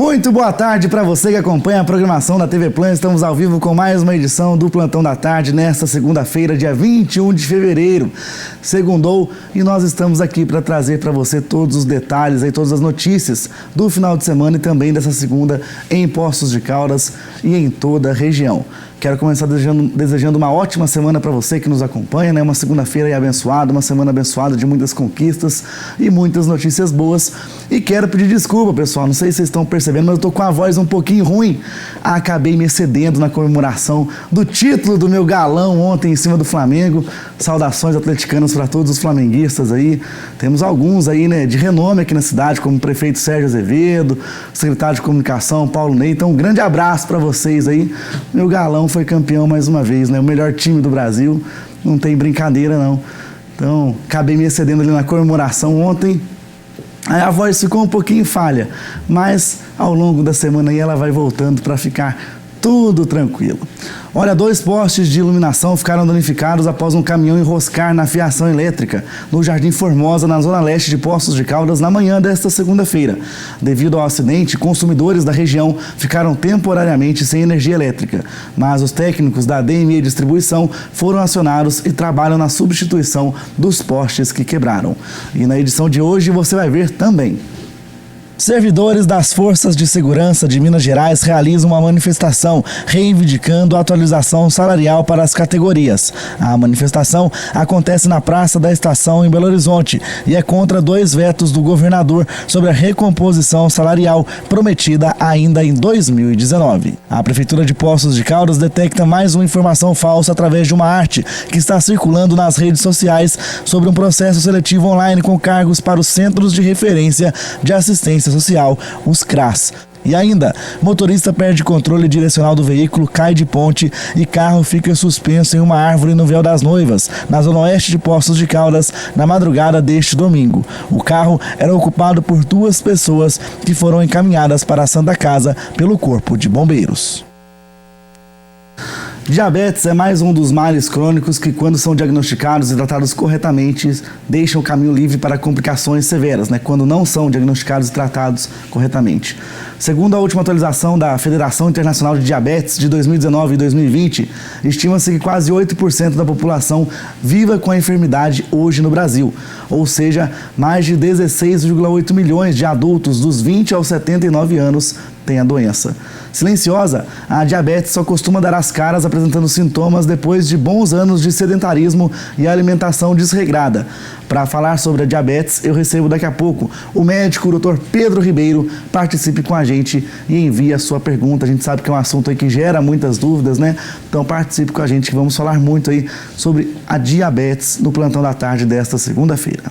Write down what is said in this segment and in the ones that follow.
Muito boa tarde para você que acompanha a programação da TV Plan. Estamos ao vivo com mais uma edição do Plantão da Tarde nesta segunda-feira, dia 21 de fevereiro. Segundou e nós estamos aqui para trazer para você todos os detalhes e todas as notícias do final de semana e também dessa segunda em Poços de Caldas e em toda a região. Quero começar desejando uma ótima semana para você que nos acompanha, né? Uma segunda-feira abençoada, uma semana abençoada de muitas conquistas e muitas notícias boas. E quero pedir desculpa, pessoal, não sei se vocês estão percebendo, mas eu tô com a voz um pouquinho ruim. Acabei me excedendo na comemoração do título do meu galão ontem em cima do Flamengo. Saudações atleticanas para todos os flamenguistas aí. Temos alguns aí, né, de renome aqui na cidade, como o prefeito Sérgio Azevedo, secretário de comunicação Paulo Ney. Então, um grande abraço para vocês aí. Meu galão foi campeão mais uma vez, né? O melhor time do Brasil, não tem brincadeira não. Então, acabei me excedendo ali na comemoração ontem. Aí a voz ficou um pouquinho falha, mas ao longo da semana aí ela vai voltando para ficar tudo tranquilo. Olha, 2 postes de iluminação ficaram danificados após um caminhão enroscar na fiação elétrica no Jardim Formosa, na zona leste de Poços de Caldas, na manhã desta segunda-feira. Devido ao acidente, consumidores da região ficaram temporariamente sem energia elétrica, mas os técnicos da DME Distribuição foram acionados e trabalham na substituição dos postes que quebraram. E na edição de hoje você vai ver também. Servidores das Forças de Segurança de Minas Gerais realizam uma manifestação reivindicando a atualização salarial para as categorias. A manifestação acontece na Praça da Estação em Belo Horizonte e é contra 2 vetos do governador sobre a recomposição salarial prometida ainda em 2019. A Prefeitura de Poços de Caldas detecta mais uma informação falsa através de uma arte que está circulando nas redes sociais sobre um processo seletivo online com cargos para os Centros de Referência de Assistência Social, os CRAS. E ainda, motorista perde controle direcional do veículo, cai de ponte e carro fica suspenso em uma árvore no Véu das Noivas, na zona oeste de Poços de Caldas, na madrugada deste domingo. O carro era ocupado por 2 pessoas que foram encaminhadas para a Santa Casa pelo Corpo de Bombeiros. Diabetes é mais um dos males crônicos que, quando são diagnosticados e tratados corretamente, deixam o caminho livre para complicações severas, né? Quando não são diagnosticados e tratados corretamente. Segundo a última atualização da Federação Internacional de Diabetes de 2019 e 2020, estima-se que quase 8% da população viva com a enfermidade hoje no Brasil, ou seja, mais de 16,8 milhões de adultos dos 20 aos 79 anos têm a doença. Silenciosa, a diabetes só costuma dar as caras apresentando sintomas depois de bons anos de sedentarismo e alimentação desregrada. Para falar sobre a diabetes, eu recebo daqui a pouco o médico Dr. Pedro Ribeiro. Participe com a gente e envie a sua pergunta. A gente sabe que é um assunto aí que gera muitas dúvidas, né? Então participe com a gente que vamos falar muito aí sobre a diabetes no Plantão da Tarde desta segunda-feira.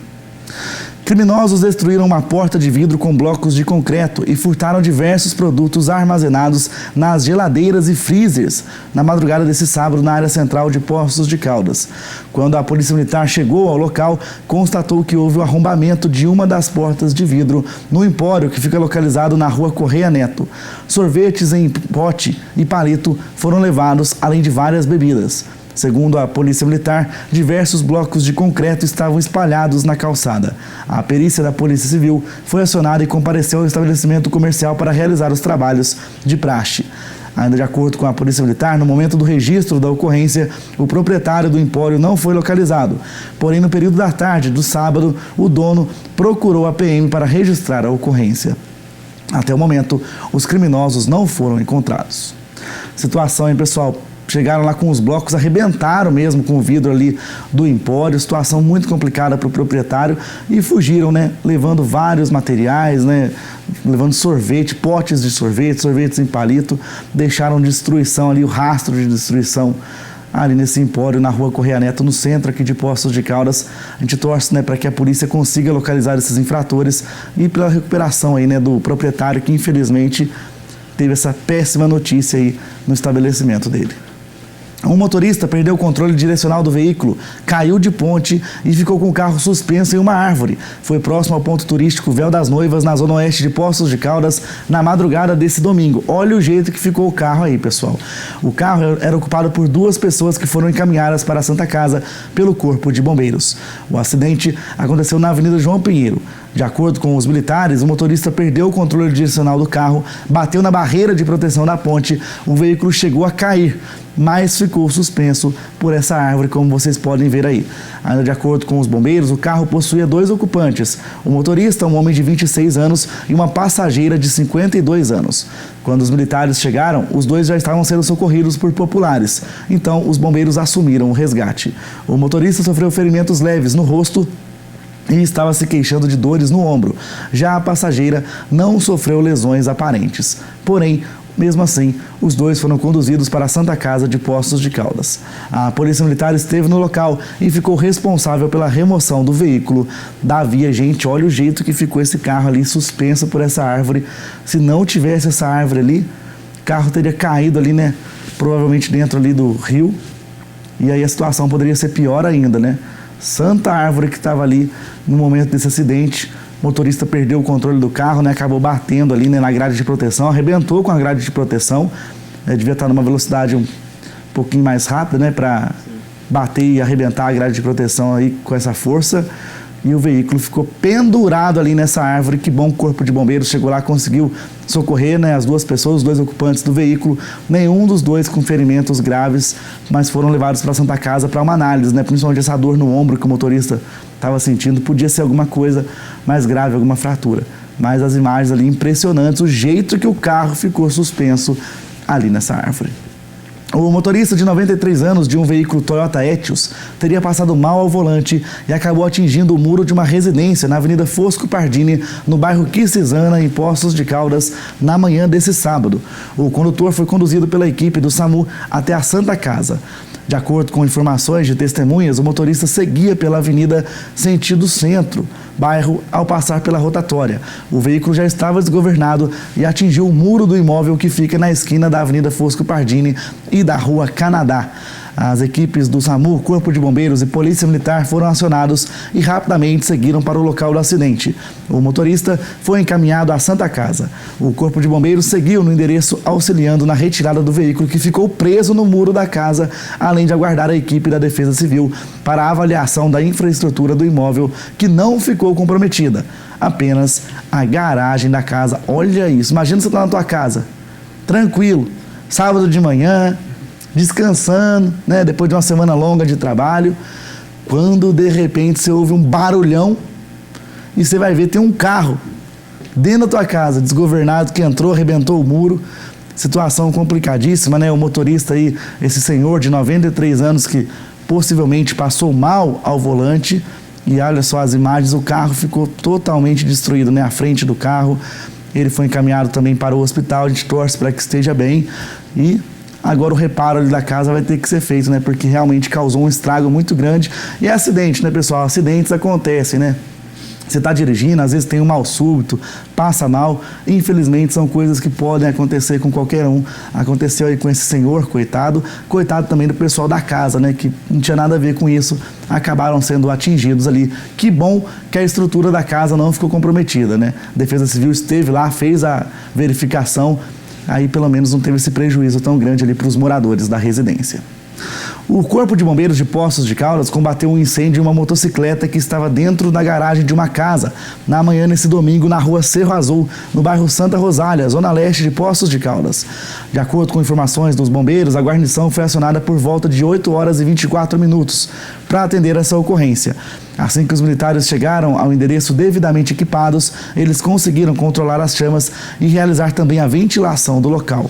Criminosos destruíram uma porta de vidro com blocos de concreto e furtaram diversos produtos armazenados nas geladeiras e freezers na madrugada desse sábado na área central de Poços de Caldas. Quando a Polícia Militar chegou ao local, constatou que houve o arrombamento de uma das portas de vidro no empório que fica localizado na rua Correia Neto. Sorvetes em pote e palito foram levados, além de várias bebidas. Segundo a Polícia Militar, diversos blocos de concreto estavam espalhados na calçada. A perícia da Polícia Civil foi acionada e compareceu ao estabelecimento comercial para realizar os trabalhos de praxe. Ainda de acordo com a Polícia Militar, no momento do registro da ocorrência, o proprietário do empório não foi localizado. Porém, no período da tarde do sábado, o dono procurou a PM para registrar a ocorrência. Até o momento, os criminosos não foram encontrados. Situação, hein, pessoal? Chegaram lá com os blocos, arrebentaram mesmo com o vidro ali do empório, situação muito complicada para o proprietário e fugiram, né? Levando vários materiais, né? Levando sorvete, potes de sorvete, sorvetes em palito, deixaram destruição ali, o rastro de destruição ali nesse empório na rua Correia Neto, no centro aqui de Poços de Caldas. A gente torce, né, para que a polícia consiga localizar esses infratores e pela recuperação aí, né, do proprietário que infelizmente teve essa péssima notícia aí no estabelecimento dele. Um motorista perdeu o controle direcional do veículo, caiu de ponte e ficou com o carro suspenso em uma árvore. Foi próximo ao ponto turístico Véu das Noivas, na zona oeste de Poços de Caldas, na madrugada desse domingo. Olha o jeito que ficou o carro aí, pessoal. O carro era ocupado por 2 pessoas que foram encaminhadas para a Santa Casa pelo Corpo de Bombeiros. O acidente aconteceu na Avenida João Pinheiro. De acordo com os militares, o motorista perdeu o controle direcional do carro, bateu na barreira de proteção da ponte, o veículo chegou a cair, mas ficou suspenso por essa árvore, como vocês podem ver aí. Ainda de acordo com os bombeiros, o carro possuía 2 ocupantes, o motorista, um homem de 26 anos, e uma passageira de 52 anos. Quando os militares chegaram, os 2 já estavam sendo socorridos por populares, então os bombeiros assumiram o resgate. O motorista sofreu ferimentos leves no rosto e estava se queixando de dores no ombro. Já a passageira não sofreu lesões aparentes. Porém, mesmo assim, os 2 foram conduzidos para a Santa Casa de Poços de Caldas. A Polícia Militar esteve no local e ficou responsável pela remoção do veículo da via. Gente, olha o jeito que ficou esse carro ali suspenso por essa árvore. Se não tivesse essa árvore ali, o carro teria caído ali, né? Provavelmente dentro ali do rio. E aí a situação poderia ser pior ainda, né? Santa árvore que estava ali no momento desse acidente. O motorista perdeu o controle do carro, né? Acabou batendo ali, né, na grade de proteção, arrebentou com a grade de proteção. Devia estar numa velocidade um pouquinho mais rápida, né, para bater e arrebentar a grade de proteção aí com essa força. E o veículo ficou pendurado ali nessa árvore. Que bom, o Corpo de Bombeiros chegou lá, conseguiu socorrer, né, as 2 pessoas, os 2 ocupantes do veículo. Nenhum dos 2 com ferimentos graves, mas foram levados para a Santa Casa para uma análise, né, principalmente essa dor no ombro que o motorista estava sentindo. Podia ser alguma coisa mais grave, alguma fratura. Mas as imagens ali impressionantes, o jeito que o carro ficou suspenso ali nessa árvore. O motorista de 93 anos de um veículo Toyota Etios teria passado mal ao volante e acabou atingindo o muro de uma residência na Avenida Fosco Pardini, no bairro Quissizana, em Poços de Caldas, na manhã desse sábado. O condutor foi conduzido pela equipe do SAMU até a Santa Casa. De acordo com informações de testemunhas, o motorista seguia pela avenida sentido centro, bairro, ao passar pela rotatória. O veículo já estava desgovernado e atingiu o muro do imóvel que fica na esquina da Avenida Fosco Pardini e da Rua Canadá. As equipes do SAMU, Corpo de Bombeiros e Polícia Militar foram acionados e rapidamente seguiram para o local do acidente. O motorista foi encaminhado à Santa Casa. O Corpo de Bombeiros seguiu no endereço auxiliando na retirada do veículo que ficou preso no muro da casa, além de aguardar a equipe da Defesa Civil para a avaliação da infraestrutura do imóvel, que não ficou comprometida. Apenas a garagem da casa. Olha isso, imagina você estar na tua casa, tranquilo, sábado de manhã, descansando, né, depois de uma semana longa de trabalho, quando de repente você ouve um barulhão e você vai ver, tem um carro dentro da tua casa, desgovernado, que entrou, arrebentou o muro. Situação complicadíssima, né? O motorista aí, esse senhor de 93 anos que possivelmente passou mal ao volante, e olha só as imagens, o carro ficou totalmente destruído, né? A frente do carro, ele foi encaminhado também para o hospital, a gente torce para que esteja bem, e agora o reparo ali da casa vai ter que ser feito, né? Porque realmente causou um estrago muito grande. E é acidente, né, pessoal? Acidentes acontecem, né? Você está dirigindo, às vezes tem um mal súbito, passa mal. Infelizmente são coisas que podem acontecer com qualquer um. Aconteceu aí com esse senhor, coitado. Coitado também do pessoal da casa, né? Que não tinha nada a ver com isso. Acabaram sendo atingidos ali. Que bom que a estrutura da casa não ficou comprometida, né? A Defesa Civil esteve lá, fez a verificação. Aí pelo menos não teve esse prejuízo tão grande ali para os moradores da residência. O Corpo de Bombeiros de Poços de Caldas combateu um incêndio em uma motocicleta que estava dentro da garagem de uma casa, na manhã nesse domingo, na rua Cerro Azul, no bairro Santa Rosália, zona leste de Poços de Caldas. De acordo com informações dos bombeiros, a guarnição foi acionada por volta de 8 horas e 24 minutos para atender essa ocorrência. Assim que os militares chegaram ao endereço devidamente equipados, eles conseguiram controlar as chamas e realizar também a ventilação do local.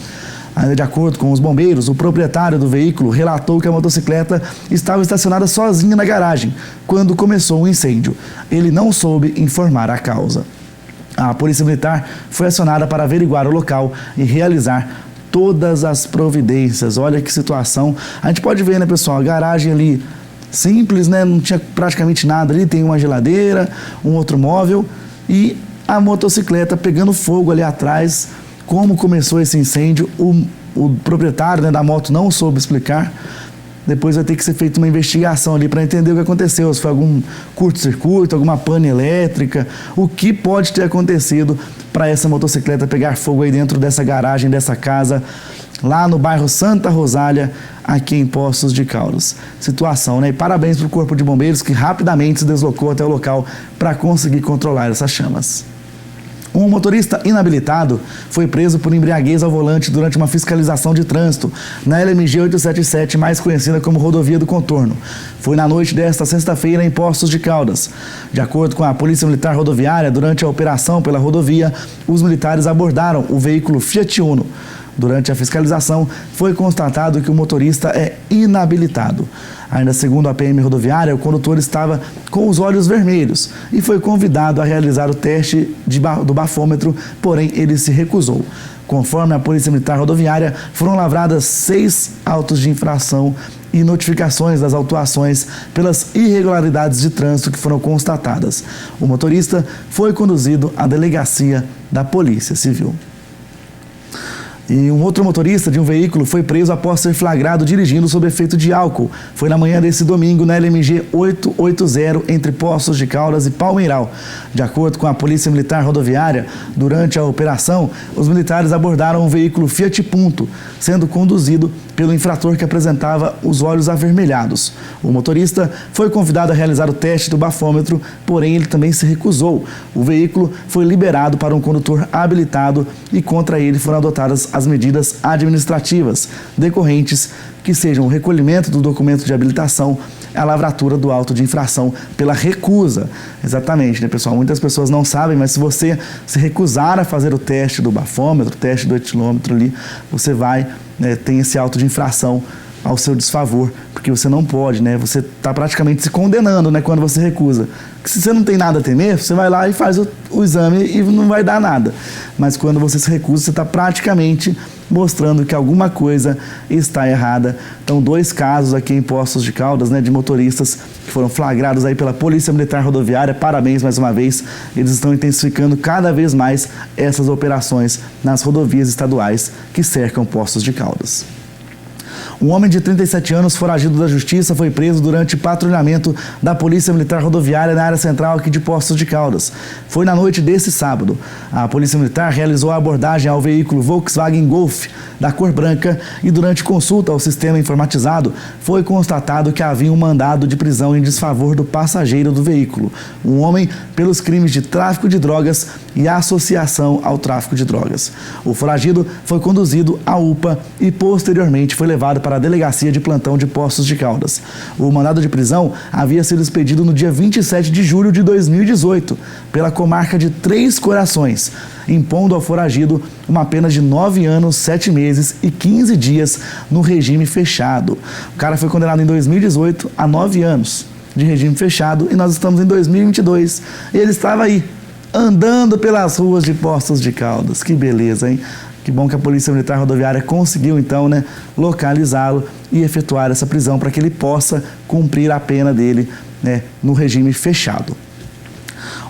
Ainda de acordo com os bombeiros, o proprietário do veículo relatou que a motocicleta estava estacionada sozinha na garagem quando começou o incêndio. Ele não soube informar a causa. A Polícia Militar foi acionada para averiguar o local e realizar todas as providências. Olha que situação. A gente pode ver, né, pessoal, a garagem ali simples, né, não tinha praticamente nada ali, tem uma geladeira, um outro móvel e a motocicleta pegando fogo ali atrás. Como começou esse incêndio, o proprietário, né, da moto não soube explicar. depois vai ter que ser feita uma investigação ali para entender o que aconteceu, se foi algum curto-circuito, alguma pane elétrica, o que pode ter acontecido para essa motocicleta pegar fogo aí dentro dessa garagem, dessa casa, lá no bairro Santa Rosália, aqui em Poços de Caldas. Situação, né? E parabéns para o Corpo de Bombeiros que rapidamente se deslocou até o local para conseguir controlar essas chamas. Um motorista inabilitado foi preso por embriaguez ao volante durante uma fiscalização de trânsito na LMG 877, mais conhecida como Rodovia do Contorno. Foi na noite desta sexta-feira em Poços de Caldas. De acordo com a Polícia Militar Rodoviária, durante a operação pela rodovia, os militares abordaram o veículo Fiat Uno. Durante a fiscalização, foi constatado que o motorista é inabilitado. Ainda segundo a PM rodoviária, o condutor estava com os olhos vermelhos e foi convidado a realizar o teste do bafômetro, porém ele se recusou. Conforme a Polícia Militar Rodoviária, foram lavradas 6 autos de infração e notificações das autuações pelas irregularidades de trânsito que foram constatadas. O motorista foi conduzido à delegacia da Polícia Civil. E um outro motorista de um veículo foi preso após ser flagrado dirigindo sob efeito de álcool. Foi na manhã desse domingo na LMG 880, entre Poços de Caldas e Palmeiral. De acordo com a Polícia Militar Rodoviária, durante a operação, os militares abordaram um veículo Fiat Punto, sendo conduzido pelo infrator que apresentava os olhos avermelhados. O motorista foi convidado a realizar o teste do bafômetro, porém ele também se recusou. O veículo foi liberado para um condutor habilitado e contra ele foram adotadas as medidas administrativas decorrentes, que sejam o recolhimento do documento de habilitação, a lavratura do auto de infração pela recusa. Exatamente, né, pessoal? Muitas pessoas não sabem, mas se você se recusar a fazer o teste do bafômetro, o teste do etilômetro ali, você vai, tem esse auto de infração ao seu desfavor, porque você não pode, né? Você está praticamente se condenando, né, quando você recusa. Porque se você não tem nada a temer, você vai lá e faz o exame e não vai dar nada. Mas quando você se recusa, você está praticamente mostrando que alguma coisa está errada. Então, 2 casos aqui em Poços de Caldas, né, de motoristas que foram flagrados aí pela Polícia Militar Rodoviária. Parabéns mais uma vez. Eles estão intensificando cada vez mais essas operações nas rodovias estaduais que cercam Poços de Caldas. Um homem de 37 anos, foragido da Justiça, foi preso durante patrulhamento da Polícia Militar Rodoviária na área central aqui de Poços de Caldas. Foi na noite desse sábado. A Polícia Militar realizou a abordagem ao veículo Volkswagen Golf da cor branca e durante consulta ao sistema informatizado foi constatado que havia um mandado de prisão em desfavor do passageiro do veículo, um homem pelos crimes de tráfico de drogas e associação ao tráfico de drogas. O foragido foi conduzido à UPA e posteriormente foi levado para a Delegacia de Plantão de Poços de Caldas. O mandado de prisão havia sido expedido no dia 27 de julho de 2018 pela comarca de Três Corações, impondo ao foragido uma pena de 9 anos, 7 meses e 15 dias no regime fechado. O cara foi condenado em 2018 a 9 anos de regime fechado e nós estamos em 2022. Ele estava aí, andando pelas ruas de Poços de Caldas. Que beleza, hein? Que bom que a Polícia Militar Rodoviária conseguiu, então, né, localizá-lo e efetuar essa prisão para que ele possa cumprir a pena dele, né, no regime fechado.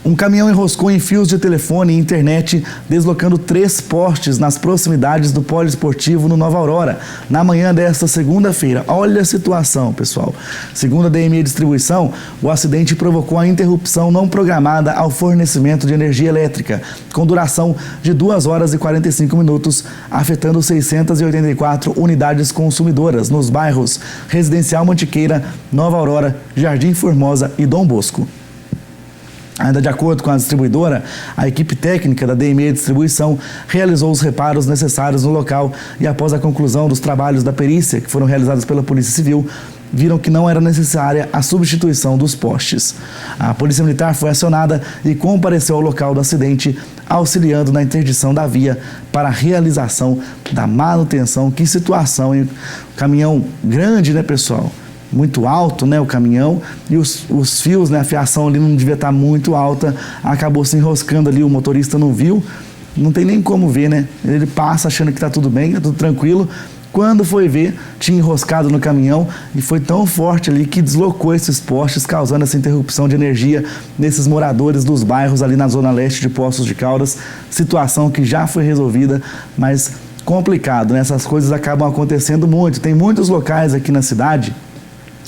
Um caminhão enroscou em fios de telefone e internet, deslocando 3 postes nas proximidades do poliesportivo no Nova Aurora, na manhã desta segunda-feira. Olha a situação, pessoal. Segundo a DME Distribuição, o acidente provocou a interrupção não programada ao fornecimento de energia elétrica, com duração de 2 horas e 45 minutos, afetando 684 unidades consumidoras nos bairros Residencial Mantiqueira, Nova Aurora, Jardim Formosa e Dom Bosco. Ainda de acordo com a distribuidora, a equipe técnica da DME Distribuição realizou os reparos necessários no local e após a conclusão dos trabalhos da perícia, que foram realizados pela Polícia Civil, viram que não era necessária a substituição dos postes. A Polícia Militar foi acionada e compareceu ao local do acidente, auxiliando na interdição da via para a realização da manutenção. Que situação, hein? Caminhão grande, né, pessoal? Muito alto, né, o caminhão, e os fios, né, a fiação ali não devia estar muito alta, acabou se enroscando ali, o motorista não viu, não tem nem como ver, né, ele passa achando que está tudo bem, está tudo tranquilo, quando foi ver, tinha enroscado no caminhão e foi tão forte ali que deslocou esses postes, causando essa interrupção de energia nesses moradores dos bairros ali na zona leste de Poços de Caldas, situação que já foi resolvida, mas complicado, né? Essas coisas acabam acontecendo muito. Tem muitos locais aqui na cidade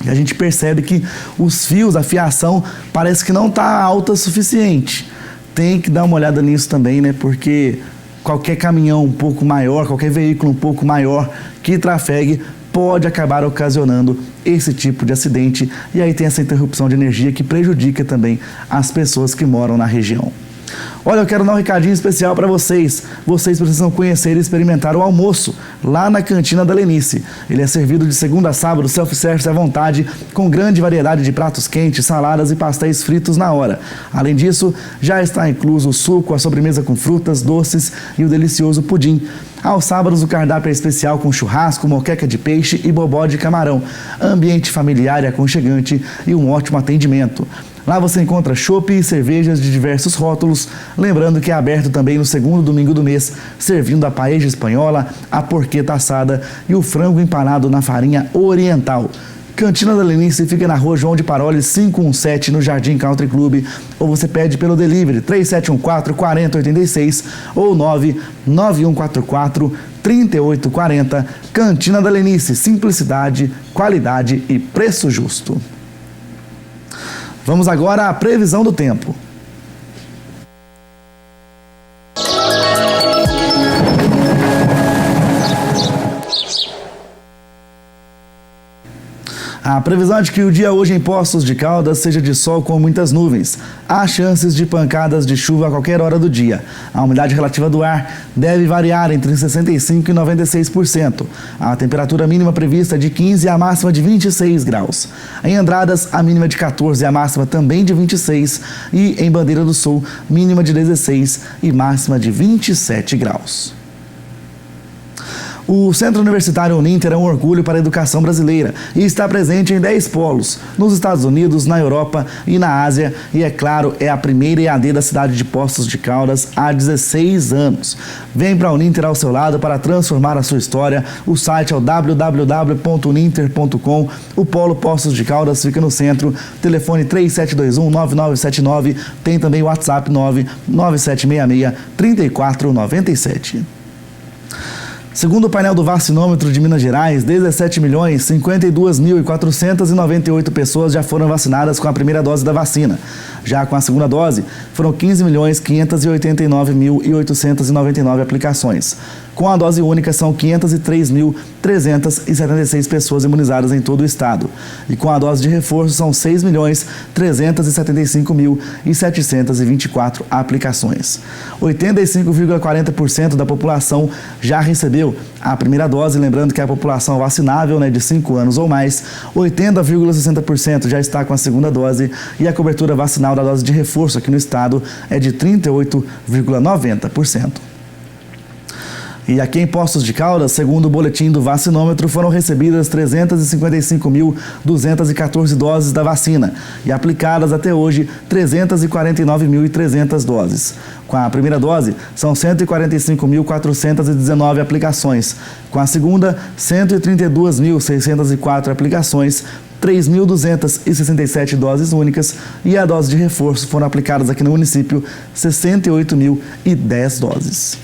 E a gente percebe que os fios, a fiação, parece que não está alta o suficiente. Tem que dar uma olhada nisso também, né? Porque qualquer caminhão um pouco maior, qualquer veículo um pouco maior que trafegue pode acabar ocasionando esse tipo de acidente. E aí tem essa interrupção de energia que prejudica também as pessoas que moram na região. Olha, eu quero dar um recadinho especial para vocês. Vocês precisam conhecer e experimentar o almoço lá na Cantina da Lenice. Ele é servido de segunda a sábado, self-service à vontade, com grande variedade de pratos quentes, saladas e pastéis fritos na hora. Além disso, já está incluso o suco, a sobremesa com frutas, doces e o delicioso pudim. Aos sábados, o cardápio é especial com churrasco, moqueca de peixe e bobó de camarão. Ambiente familiar e aconchegante e um ótimo atendimento. Lá você encontra chopp e cervejas de diversos rótulos, lembrando que é aberto também no segundo domingo do mês, servindo a paella espanhola, a porqueta assada e o frango empanado na farinha oriental. Cantina da Lenice fica na rua João de Paroles, 517, no Jardim Country Club, ou você pede pelo delivery 3714-4086 ou 99144-3840. Cantina da Lenice, simplicidade, qualidade e preço justo. Vamos agora à previsão do tempo. A previsão é de que o dia hoje em Poços de Caldas seja de sol com muitas nuvens. Há chances de pancadas de chuva a qualquer hora do dia. A umidade relativa do ar deve variar entre 65% e 96%. A temperatura mínima prevista é de 15 e a máxima de 26 graus. Em Andradas, a mínima de 14 e a máxima também de 26. E em Bandeira do Sul, mínima de 16 e máxima de 27 graus. O Centro Universitário Uninter é um orgulho para a educação brasileira e está presente em 10 polos, nos Estados Unidos, na Europa e na Ásia. E, é claro, é a primeira EAD da cidade de Poços de Caldas há 16 anos. Vem para a Uninter ao seu lado para transformar a sua história. O site é o www.uninter.com. O polo Poços de Caldas fica no centro. Telefone 3721-9979. Tem também o WhatsApp 99766-3497. Segundo o painel do vacinômetro de Minas Gerais, 17.052.498 pessoas já foram vacinadas com a primeira dose da vacina. Já com a segunda dose, foram 15.589.899 aplicações. Com a dose única, são 503.376 pessoas imunizadas em todo o estado. E com a dose de reforço, são 6.375.724 aplicações. 85,40% da população já recebeu a primeira dose, lembrando que a população vacinável, de 5 anos ou mais, 80,60% já está com a segunda dose e a cobertura vacinal da dose de reforço aqui no estado é de 38,90%. E aqui em Poços de Caldas, segundo o boletim do vacinômetro, foram recebidas 355.214 doses da vacina e aplicadas até hoje 349.300 doses. Com a primeira dose, são 145.419 aplicações. Com a segunda, 132.604 aplicações, 3.267 doses únicas e a dose de reforço foram aplicadas aqui no município 68.010 doses.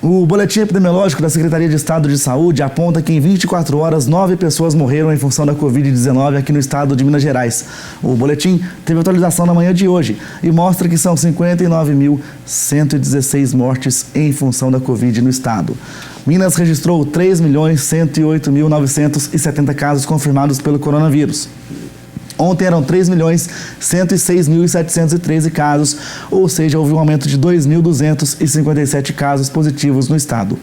O boletim epidemiológico da Secretaria de Estado de Saúde aponta que em 24 horas 9 pessoas morreram em função da Covid-19 aqui no estado de Minas Gerais. O boletim teve atualização na manhã de hoje e mostra que são 59.116 mortes em função da Covid no estado. Minas registrou 3.108.970 casos confirmados pelo coronavírus. Ontem eram 3.106.713 casos, ou seja, houve um aumento de 2.257 casos positivos no estado.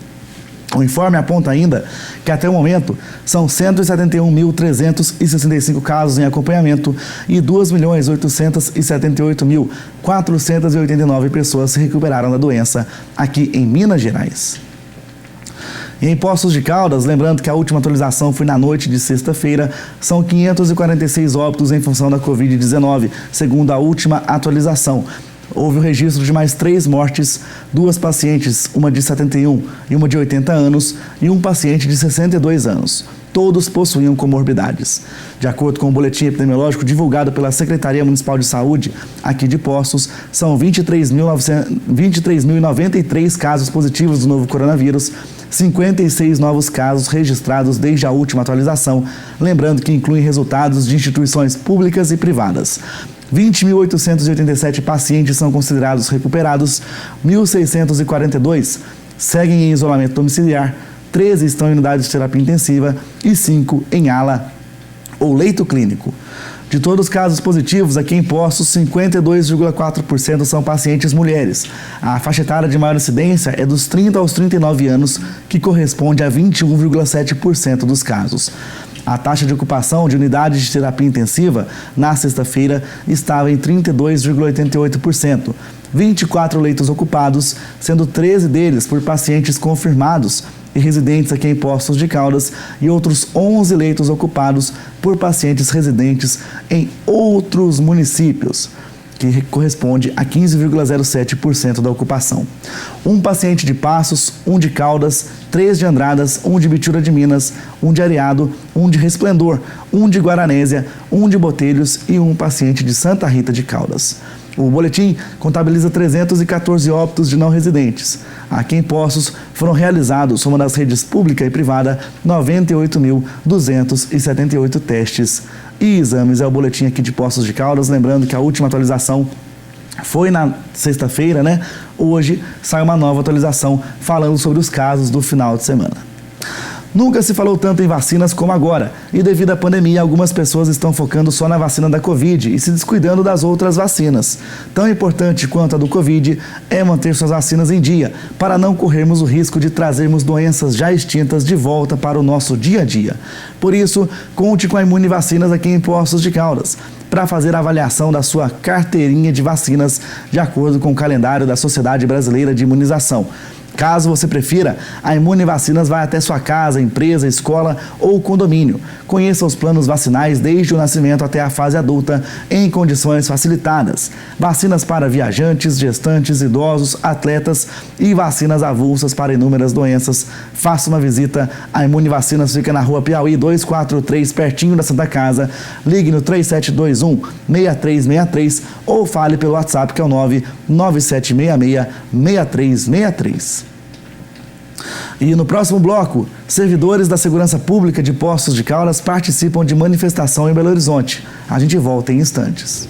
O informe aponta ainda que até o momento são 171.365 casos em acompanhamento e 2.878.489 pessoas se recuperaram da doença aqui em Minas Gerais. E em Poços de Caldas, lembrando que a última atualização foi na noite de sexta-feira, são 546 óbitos em função da Covid-19, segundo a última atualização. Houve o registro de mais 3 mortes, 2 pacientes, uma de 71 e uma de 80 anos, e um paciente de 62 anos. todos possuíam comorbidades. De acordo com o boletim epidemiológico divulgado pela Secretaria Municipal de Saúde, aqui de Poços, são 23.093 casos positivos do novo coronavírus, 56 novos casos registrados desde a última atualização, lembrando que incluem resultados de instituições públicas e privadas. 20.887 pacientes são considerados recuperados, 1.642 seguem em isolamento domiciliar, 13 estão em unidade de terapia intensiva e 5 em ala ou leito clínico. De todos os casos positivos, aqui em Poços, 52,4% são pacientes mulheres. A faixa etária de maior incidência é dos 30 aos 39 anos, que corresponde a 21,7% dos casos. A taxa de ocupação de unidades de terapia intensiva, na sexta-feira, estava em 32,88%. 24 leitos ocupados, sendo 13 deles por pacientes confirmados e residentes aqui em Poços de Caldas e outros 11 leitos ocupados por pacientes residentes em outros municípios, que corresponde a 15,07% da ocupação. Um paciente de Passos, um de Caldas, 3 de Andradas, um de Bitura de Minas, um de Areado, um de Resplendor, um de Guaranésia, um de Botelhos e um paciente de Santa Rita de Caldas. O boletim contabiliza 314 óbitos de não residentes. Aqui em Poços foram realizados, soma das redes pública e privada, 98.278 testes e exames. É o boletim aqui de Poços de Caldas. Lembrando que a última atualização foi na sexta-feira, né? Hoje sai uma nova atualização falando sobre os casos do final de semana. Nunca se falou tanto em vacinas como agora, e devido à pandemia, algumas pessoas estão focando só na vacina da Covid e se descuidando das outras vacinas. Tão importante quanto a do Covid é manter suas vacinas em dia, para não corrermos o risco de trazermos doenças já extintas de volta para o nosso dia a dia. Por isso, conte com a Imune Vacinas aqui em Poços de Caldas, para fazer a avaliação da sua carteirinha de vacinas de acordo com o calendário da Sociedade Brasileira de Imunização. Caso você prefira, a Imune Vacinas vai até sua casa, empresa, escola ou condomínio. Conheça os planos vacinais desde o nascimento até a fase adulta em condições facilitadas. Vacinas para viajantes, gestantes, idosos, atletas e vacinas avulsas para inúmeras doenças. Faça uma visita. A Imune Vacinas fica na Rua Piauí 243, pertinho da Santa Casa. Ligue no 3721-6363 ou fale pelo WhatsApp, que é o 99766-6363. E no próximo bloco, servidores da Segurança Pública de Poços de Caldas participam de manifestação em Belo Horizonte. A gente volta em instantes.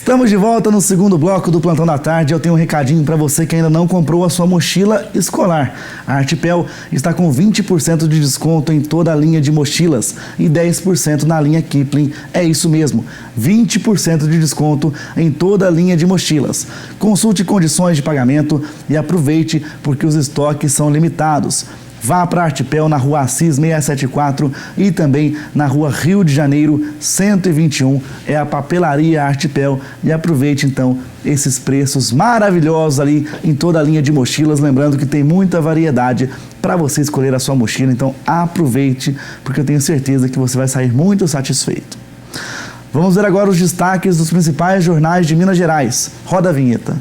Estamos de volta no segundo bloco do Plantão da Tarde. Eu tenho um recadinho para você que ainda não comprou a sua mochila escolar. A Artipel está com 20% de desconto em toda a linha de mochilas e 10% na linha Kipling. É isso mesmo, 20% de desconto em toda a linha de mochilas. Consulte condições de pagamento e aproveite, porque os estoques são limitados. Vá para a Artipel na Rua Assis 674 e também na Rua Rio de Janeiro 121. É a papelaria Artipel. E aproveite então esses preços maravilhosos ali em toda a linha de mochilas. Lembrando que tem muita variedade para você escolher a sua mochila. Então aproveite, porque eu tenho certeza que você vai sair muito satisfeito. Vamos ver agora os destaques dos principais jornais de Minas Gerais. Roda a vinheta.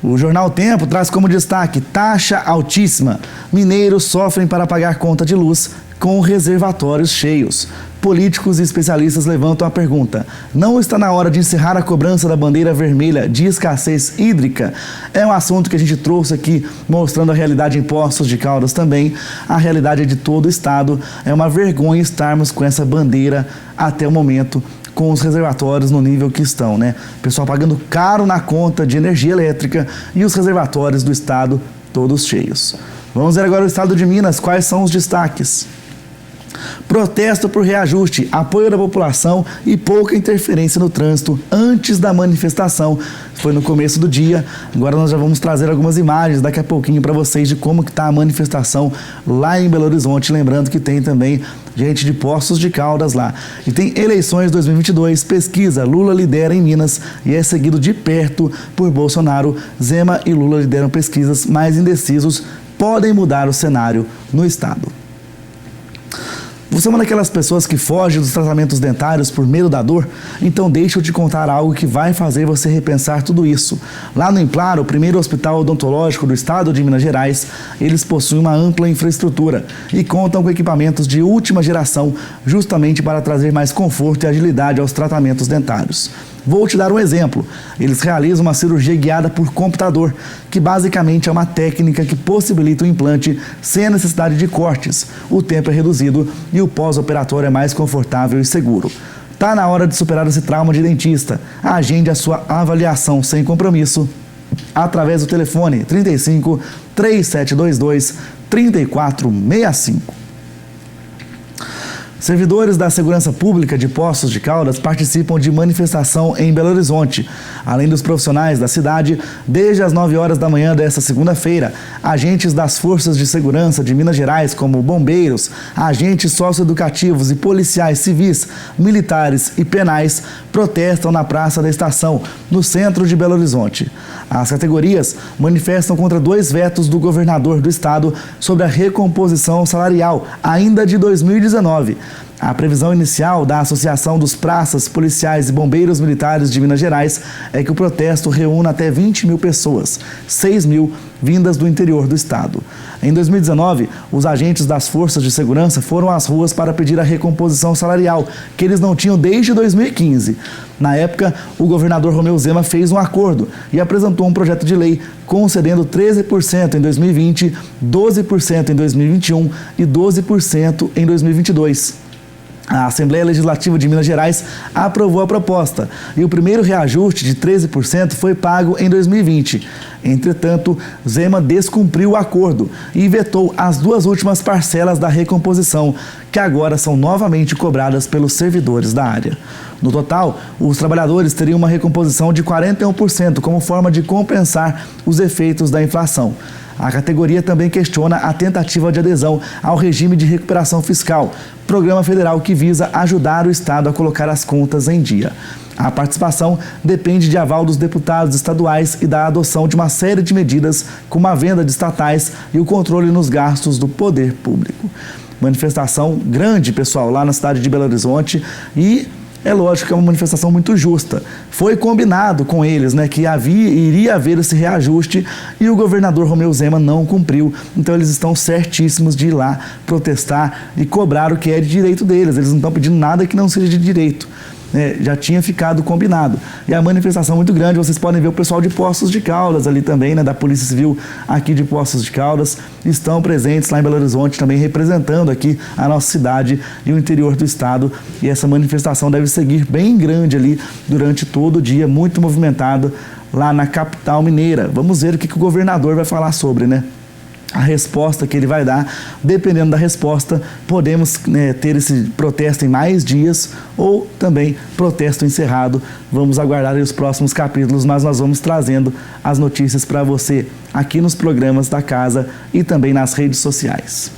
O Jornal Tempo traz como destaque: taxa altíssima. Mineiros sofrem para pagar conta de luz com reservatórios cheios. Políticos e especialistas levantam a pergunta: não está na hora de encerrar a cobrança da bandeira vermelha de escassez hídrica? É um assunto que a gente trouxe aqui, mostrando a realidade em Poços de Caldas também. A realidade é de todo o estado. É uma vergonha estarmos com essa bandeira até o momento, com os reservatórios no nível que estão, né? O pessoal pagando caro na conta de energia elétrica e os reservatórios do estado todos cheios. Vamos ver agora o estado de Minas, quais são os destaques. Protesto por reajuste, apoio da população e pouca interferência no trânsito antes da manifestação. Foi no começo do dia. Agora nós já vamos trazer algumas imagens daqui a pouquinho para vocês de como que está a manifestação lá em Belo Horizonte. Lembrando que tem também gente de Poços de Caldas lá. E tem eleições 2022, pesquisa, Lula lidera em Minas e é seguido de perto por Bolsonaro. Zema e Lula lideram pesquisas, mas indecisos podem mudar o cenário no estado. Você é uma daquelas pessoas que foge dos tratamentos dentários por medo da dor? Então deixa eu te contar algo que vai fazer você repensar tudo isso. Lá no Implaro, o primeiro hospital odontológico do estado de Minas Gerais, eles possuem uma ampla infraestrutura e contam com equipamentos de última geração, justamente para trazer mais conforto e agilidade aos tratamentos dentários. Vou te dar um exemplo. Eles realizam uma cirurgia guiada por computador, que basicamente é uma técnica que possibilita o implante sem a necessidade de cortes. O tempo é reduzido e o pós-operatório é mais confortável e seguro. Tá na hora de superar esse trauma de dentista. Agende a sua avaliação sem compromisso através do telefone 35 3722 3465. Servidores da Segurança Pública de Poços de Caldas participam de manifestação em Belo Horizonte. Além dos profissionais da cidade, desde as 9 horas da manhã desta segunda-feira, agentes das Forças de Segurança de Minas Gerais, como bombeiros, agentes socioeducativos e policiais civis, militares e penais, protestam na Praça da Estação, no centro de Belo Horizonte. As categorias manifestam contra 2 vetos do governador do estado sobre a recomposição salarial, ainda de 2019. A previsão inicial da Associação dos Praças, Policiais e Bombeiros Militares de Minas Gerais é que o protesto reúna até 20 mil pessoas, 6 mil vindas do interior do estado. Em 2019, os agentes das Forças de Segurança foram às ruas para pedir a recomposição salarial, que eles não tinham desde 2015. Na época, o governador Romeu Zema fez um acordo e apresentou um projeto de lei concedendo 13% em 2020, 12% em 2021 e 12% em 2022. A Assembleia Legislativa de Minas Gerais aprovou a proposta e o primeiro reajuste de 13% foi pago em 2020. Entretanto, Zema descumpriu o acordo e vetou as 2 últimas parcelas da recomposição, que agora são novamente cobradas pelos servidores da área. No total, os trabalhadores teriam uma recomposição de 41% como forma de compensar os efeitos da inflação. A categoria também questiona a tentativa de adesão ao regime de recuperação fiscal, programa federal que visa ajudar o Estado a colocar as contas em dia. A participação depende de aval dos deputados estaduais e da adoção de uma série de medidas, como a venda de estatais e o controle nos gastos do poder público. Manifestação grande, pessoal, lá na cidade de Belo Horizonte e... é lógico que é uma manifestação muito justa. Foi combinado com eles, que iria haver esse reajuste e o governador Romeu Zema não cumpriu. Então eles estão certíssimos de ir lá protestar e cobrar o que é de direito deles. Eles não estão pedindo nada que não seja de direito. Já tinha ficado combinado. E a manifestação é muito grande, vocês podem ver o pessoal de Poços de Caldas ali também, da Polícia Civil aqui de Poços de Caldas, estão presentes lá em Belo Horizonte também, representando aqui a nossa cidade e o interior do estado. E essa manifestação deve seguir bem grande ali durante todo o dia, muito movimentada lá na capital mineira. Vamos ver o que o governador vai falar sobre, a resposta que ele vai dar. Dependendo da resposta, podemos ter esse protesto em mais dias ou também protesto encerrado. Vamos aguardar os próximos capítulos, mas nós vamos trazendo as notícias para você aqui nos programas da casa e também nas redes sociais.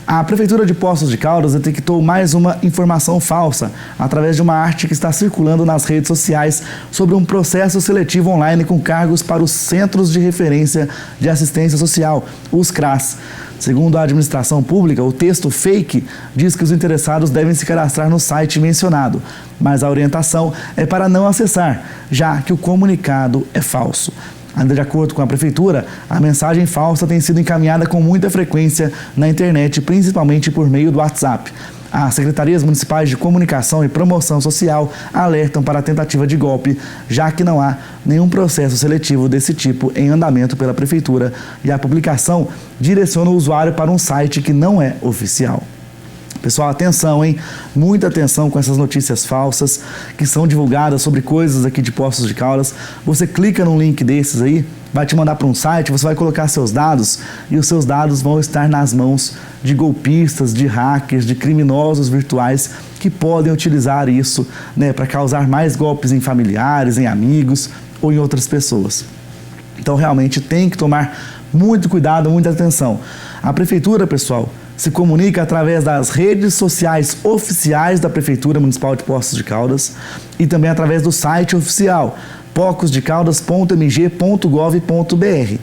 A Prefeitura de Poços de Caldas detectou mais uma informação falsa através de uma arte que está circulando nas redes sociais sobre um processo seletivo online com cargos para os Centros de Referência de Assistência Social, os CRAS. Segundo a administração pública, o texto fake diz que os interessados devem se cadastrar no site mencionado, mas a orientação é para não acessar, já que o comunicado é falso. Ainda de acordo com a Prefeitura, a mensagem falsa tem sido encaminhada com muita frequência na internet, principalmente por meio do WhatsApp. As secretarias municipais de comunicação e promoção social alertam para a tentativa de golpe, já que não há nenhum processo seletivo desse tipo em andamento pela Prefeitura e a publicação direciona o usuário para um site que não é oficial. Pessoal, atenção, hein? Muita atenção com essas notícias falsas que são divulgadas sobre coisas aqui de Poços de Caldas. Você clica num link desses aí, vai te mandar para um site, você vai colocar seus dados e os seus dados vão estar nas mãos de golpistas, de hackers, de criminosos virtuais que podem utilizar isso, para causar mais golpes em familiares, em amigos ou em outras pessoas. Então, realmente tem que tomar muito cuidado, muita atenção. A Prefeitura, pessoal, se comunica através das redes sociais oficiais da Prefeitura Municipal de Poços de Caldas e também através do site oficial pocosdecaldas.mg.gov.br.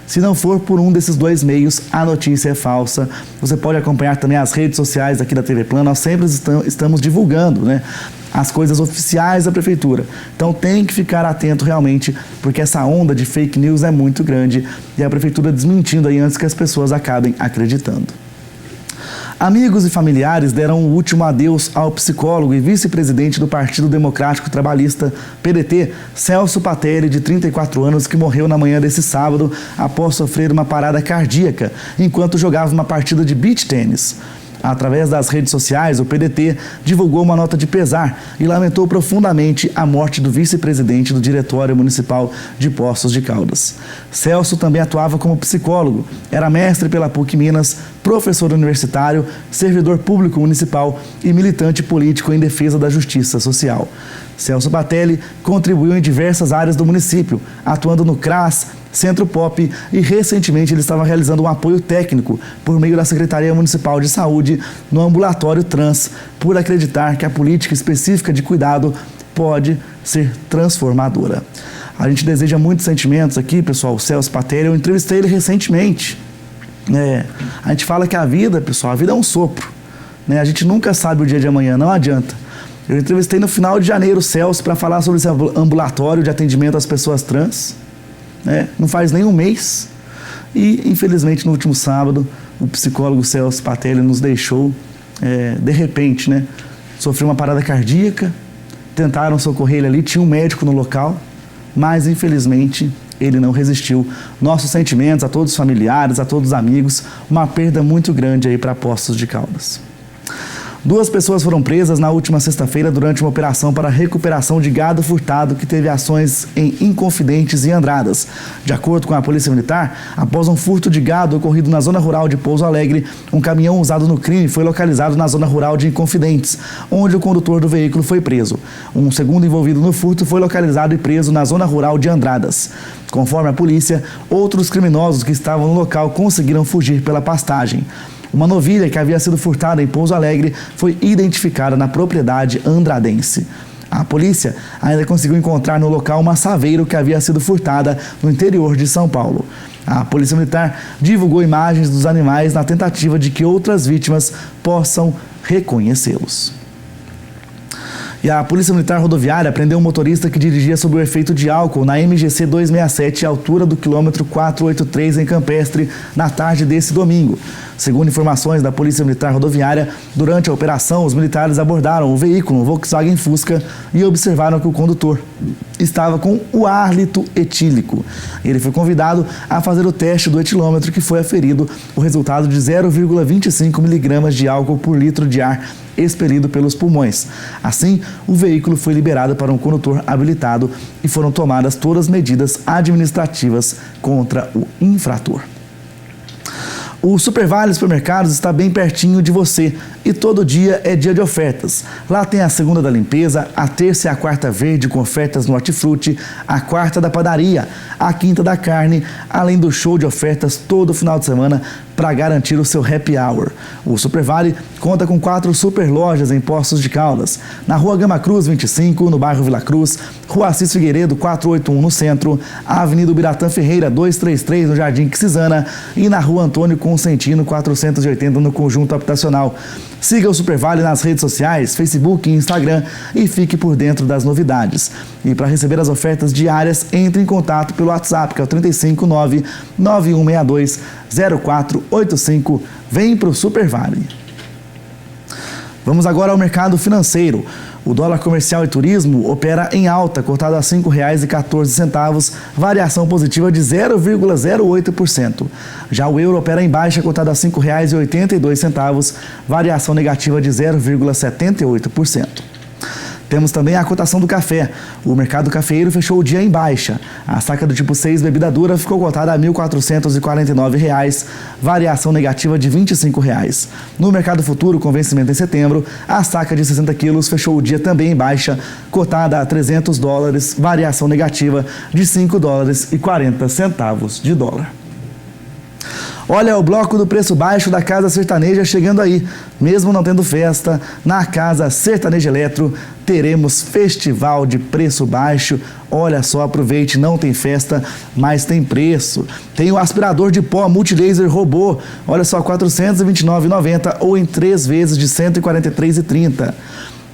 Se não for por um desses dois meios, a notícia é falsa. Você pode acompanhar também as redes sociais aqui da TV Plan. Nós sempre estamos divulgando, né, as coisas oficiais da prefeitura. Então tem que ficar atento realmente, porque essa onda de fake news é muito grande e a prefeitura desmentindo aí antes que as pessoas acabem acreditando. Amigos e familiares deram o último adeus ao psicólogo e vice-presidente do Partido Democrático Trabalhista, PDT, Celso Patelli, de 34 anos, que morreu na manhã desse sábado após sofrer uma parada cardíaca enquanto jogava uma partida de beach tênis. Através das redes sociais, o PDT divulgou uma nota de pesar e lamentou profundamente a morte do vice-presidente do Diretório Municipal de Poços de Caldas. Celso também atuava como psicólogo, era mestre pela PUC Minas, professor universitário, servidor público municipal e militante político em defesa da justiça social. Celso Patelli contribuiu em diversas áreas do município, atuando no CRAS, Centro Pop, e recentemente ele estava realizando um apoio técnico por meio da Secretaria Municipal de Saúde no ambulatório trans, por acreditar que a política específica de cuidado pode ser transformadora. A gente deseja muitos sentimentos aqui, pessoal. O Celso Patelli, eu entrevistei ele recentemente. A gente fala que a vida, pessoal, a vida é um sopro, né? A gente nunca sabe o dia de amanhã, não adianta. Eu entrevistei no final de janeiro o Celso para falar sobre esse ambulatório de atendimento às pessoas trans, né? Não faz nem um mês. E, infelizmente, no último sábado, o psicólogo Celso Patelli nos deixou de repente, né? Sofreu uma parada cardíaca, tentaram socorrer ele ali, tinha um médico no local, mas, infelizmente, ele não resistiu. Nossos sentimentos a todos os familiares, a todos os amigos, uma perda muito grande aí para Poços de Caldas. 2 pessoas foram presas na última sexta-feira durante uma operação para recuperação de gado furtado que teve ações em Inconfidentes e Andradas. De acordo com a Polícia Militar, após um furto de gado ocorrido na zona rural de Pouso Alegre, um caminhão usado no crime foi localizado na zona rural de Inconfidentes, onde o condutor do veículo foi preso. Um segundo envolvido no furto foi localizado e preso na zona rural de Andradas. Conforme a polícia, outros criminosos que estavam no local conseguiram fugir pela pastagem. Uma novilha que havia sido furtada em Pouso Alegre foi identificada na propriedade andradense. A polícia ainda conseguiu encontrar no local uma saveiro que havia sido furtada no interior de São Paulo. A Polícia Militar divulgou imagens dos animais na tentativa de que outras vítimas possam reconhecê-los. E a Polícia Militar Rodoviária prendeu um motorista que dirigia sob o efeito de álcool na MGC 267, à altura do quilômetro 483 em Campestre, na tarde desse domingo. Segundo informações da Polícia Militar Rodoviária, durante a operação, os militares abordaram o veículo, um Volkswagen Fusca, e observaram que o condutor estava com o hálito etílico. Ele foi convidado a fazer o teste do etilômetro, que foi aferido o resultado de 0,25 miligramas de álcool por litro de ar expelido pelos pulmões. Assim, o veículo foi liberado para um condutor habilitado e foram tomadas todas as medidas administrativas contra o infrator. O Supervale Supermercados está bem pertinho de você e todo dia é dia de ofertas. Lá tem a segunda da limpeza, a terça e a quarta verde com ofertas no hortifruti, a quarta da padaria, a quinta da carne, além do show de ofertas todo final de semana para garantir o seu happy hour. O Supervale conta com 4 super lojas em Poços de Caldas, na Rua Gama Cruz 25, no bairro Vila Cruz, Rua Assis Figueiredo 481 no centro, a Avenida Ubiratã Ferreira 233 no Jardim Quisizana e na Rua Antônio Consentino 480 no Conjunto Habitacional. Siga o Supervale nas redes sociais, Facebook e Instagram e fique por dentro das novidades. E para receber as ofertas diárias, entre em contato pelo WhatsApp, que é o 359-9162-0485. Vem para o Supervale. Vamos agora ao mercado financeiro. O dólar comercial e turismo opera em alta, cotado a R$ 5,14, variação positiva de 0,08%. Já o euro opera em baixa, cotado a R$ 5,82, variação negativa de 0,78%. Temos também a cotação do café. O mercado cafeeiro fechou o dia em baixa. A saca do tipo 6 bebida dura ficou cotada a R$ 1.449, variação negativa de R$ 25. No mercado futuro, com vencimento em setembro, a saca de 60 quilos fechou o dia também em baixa, cotada a $300, variação negativa de $5,40 de dólar. Olha, o bloco do preço baixo da Casa Sertaneja chegando aí. Mesmo não tendo festa, na Casa Sertaneja Eletro teremos festival de preço baixo. Olha só, aproveite, não tem festa, mas tem preço. Tem o aspirador de pó Multilaser Robô, olha só, R$ 429,90 ou em 3 vezes de R$ 143,30.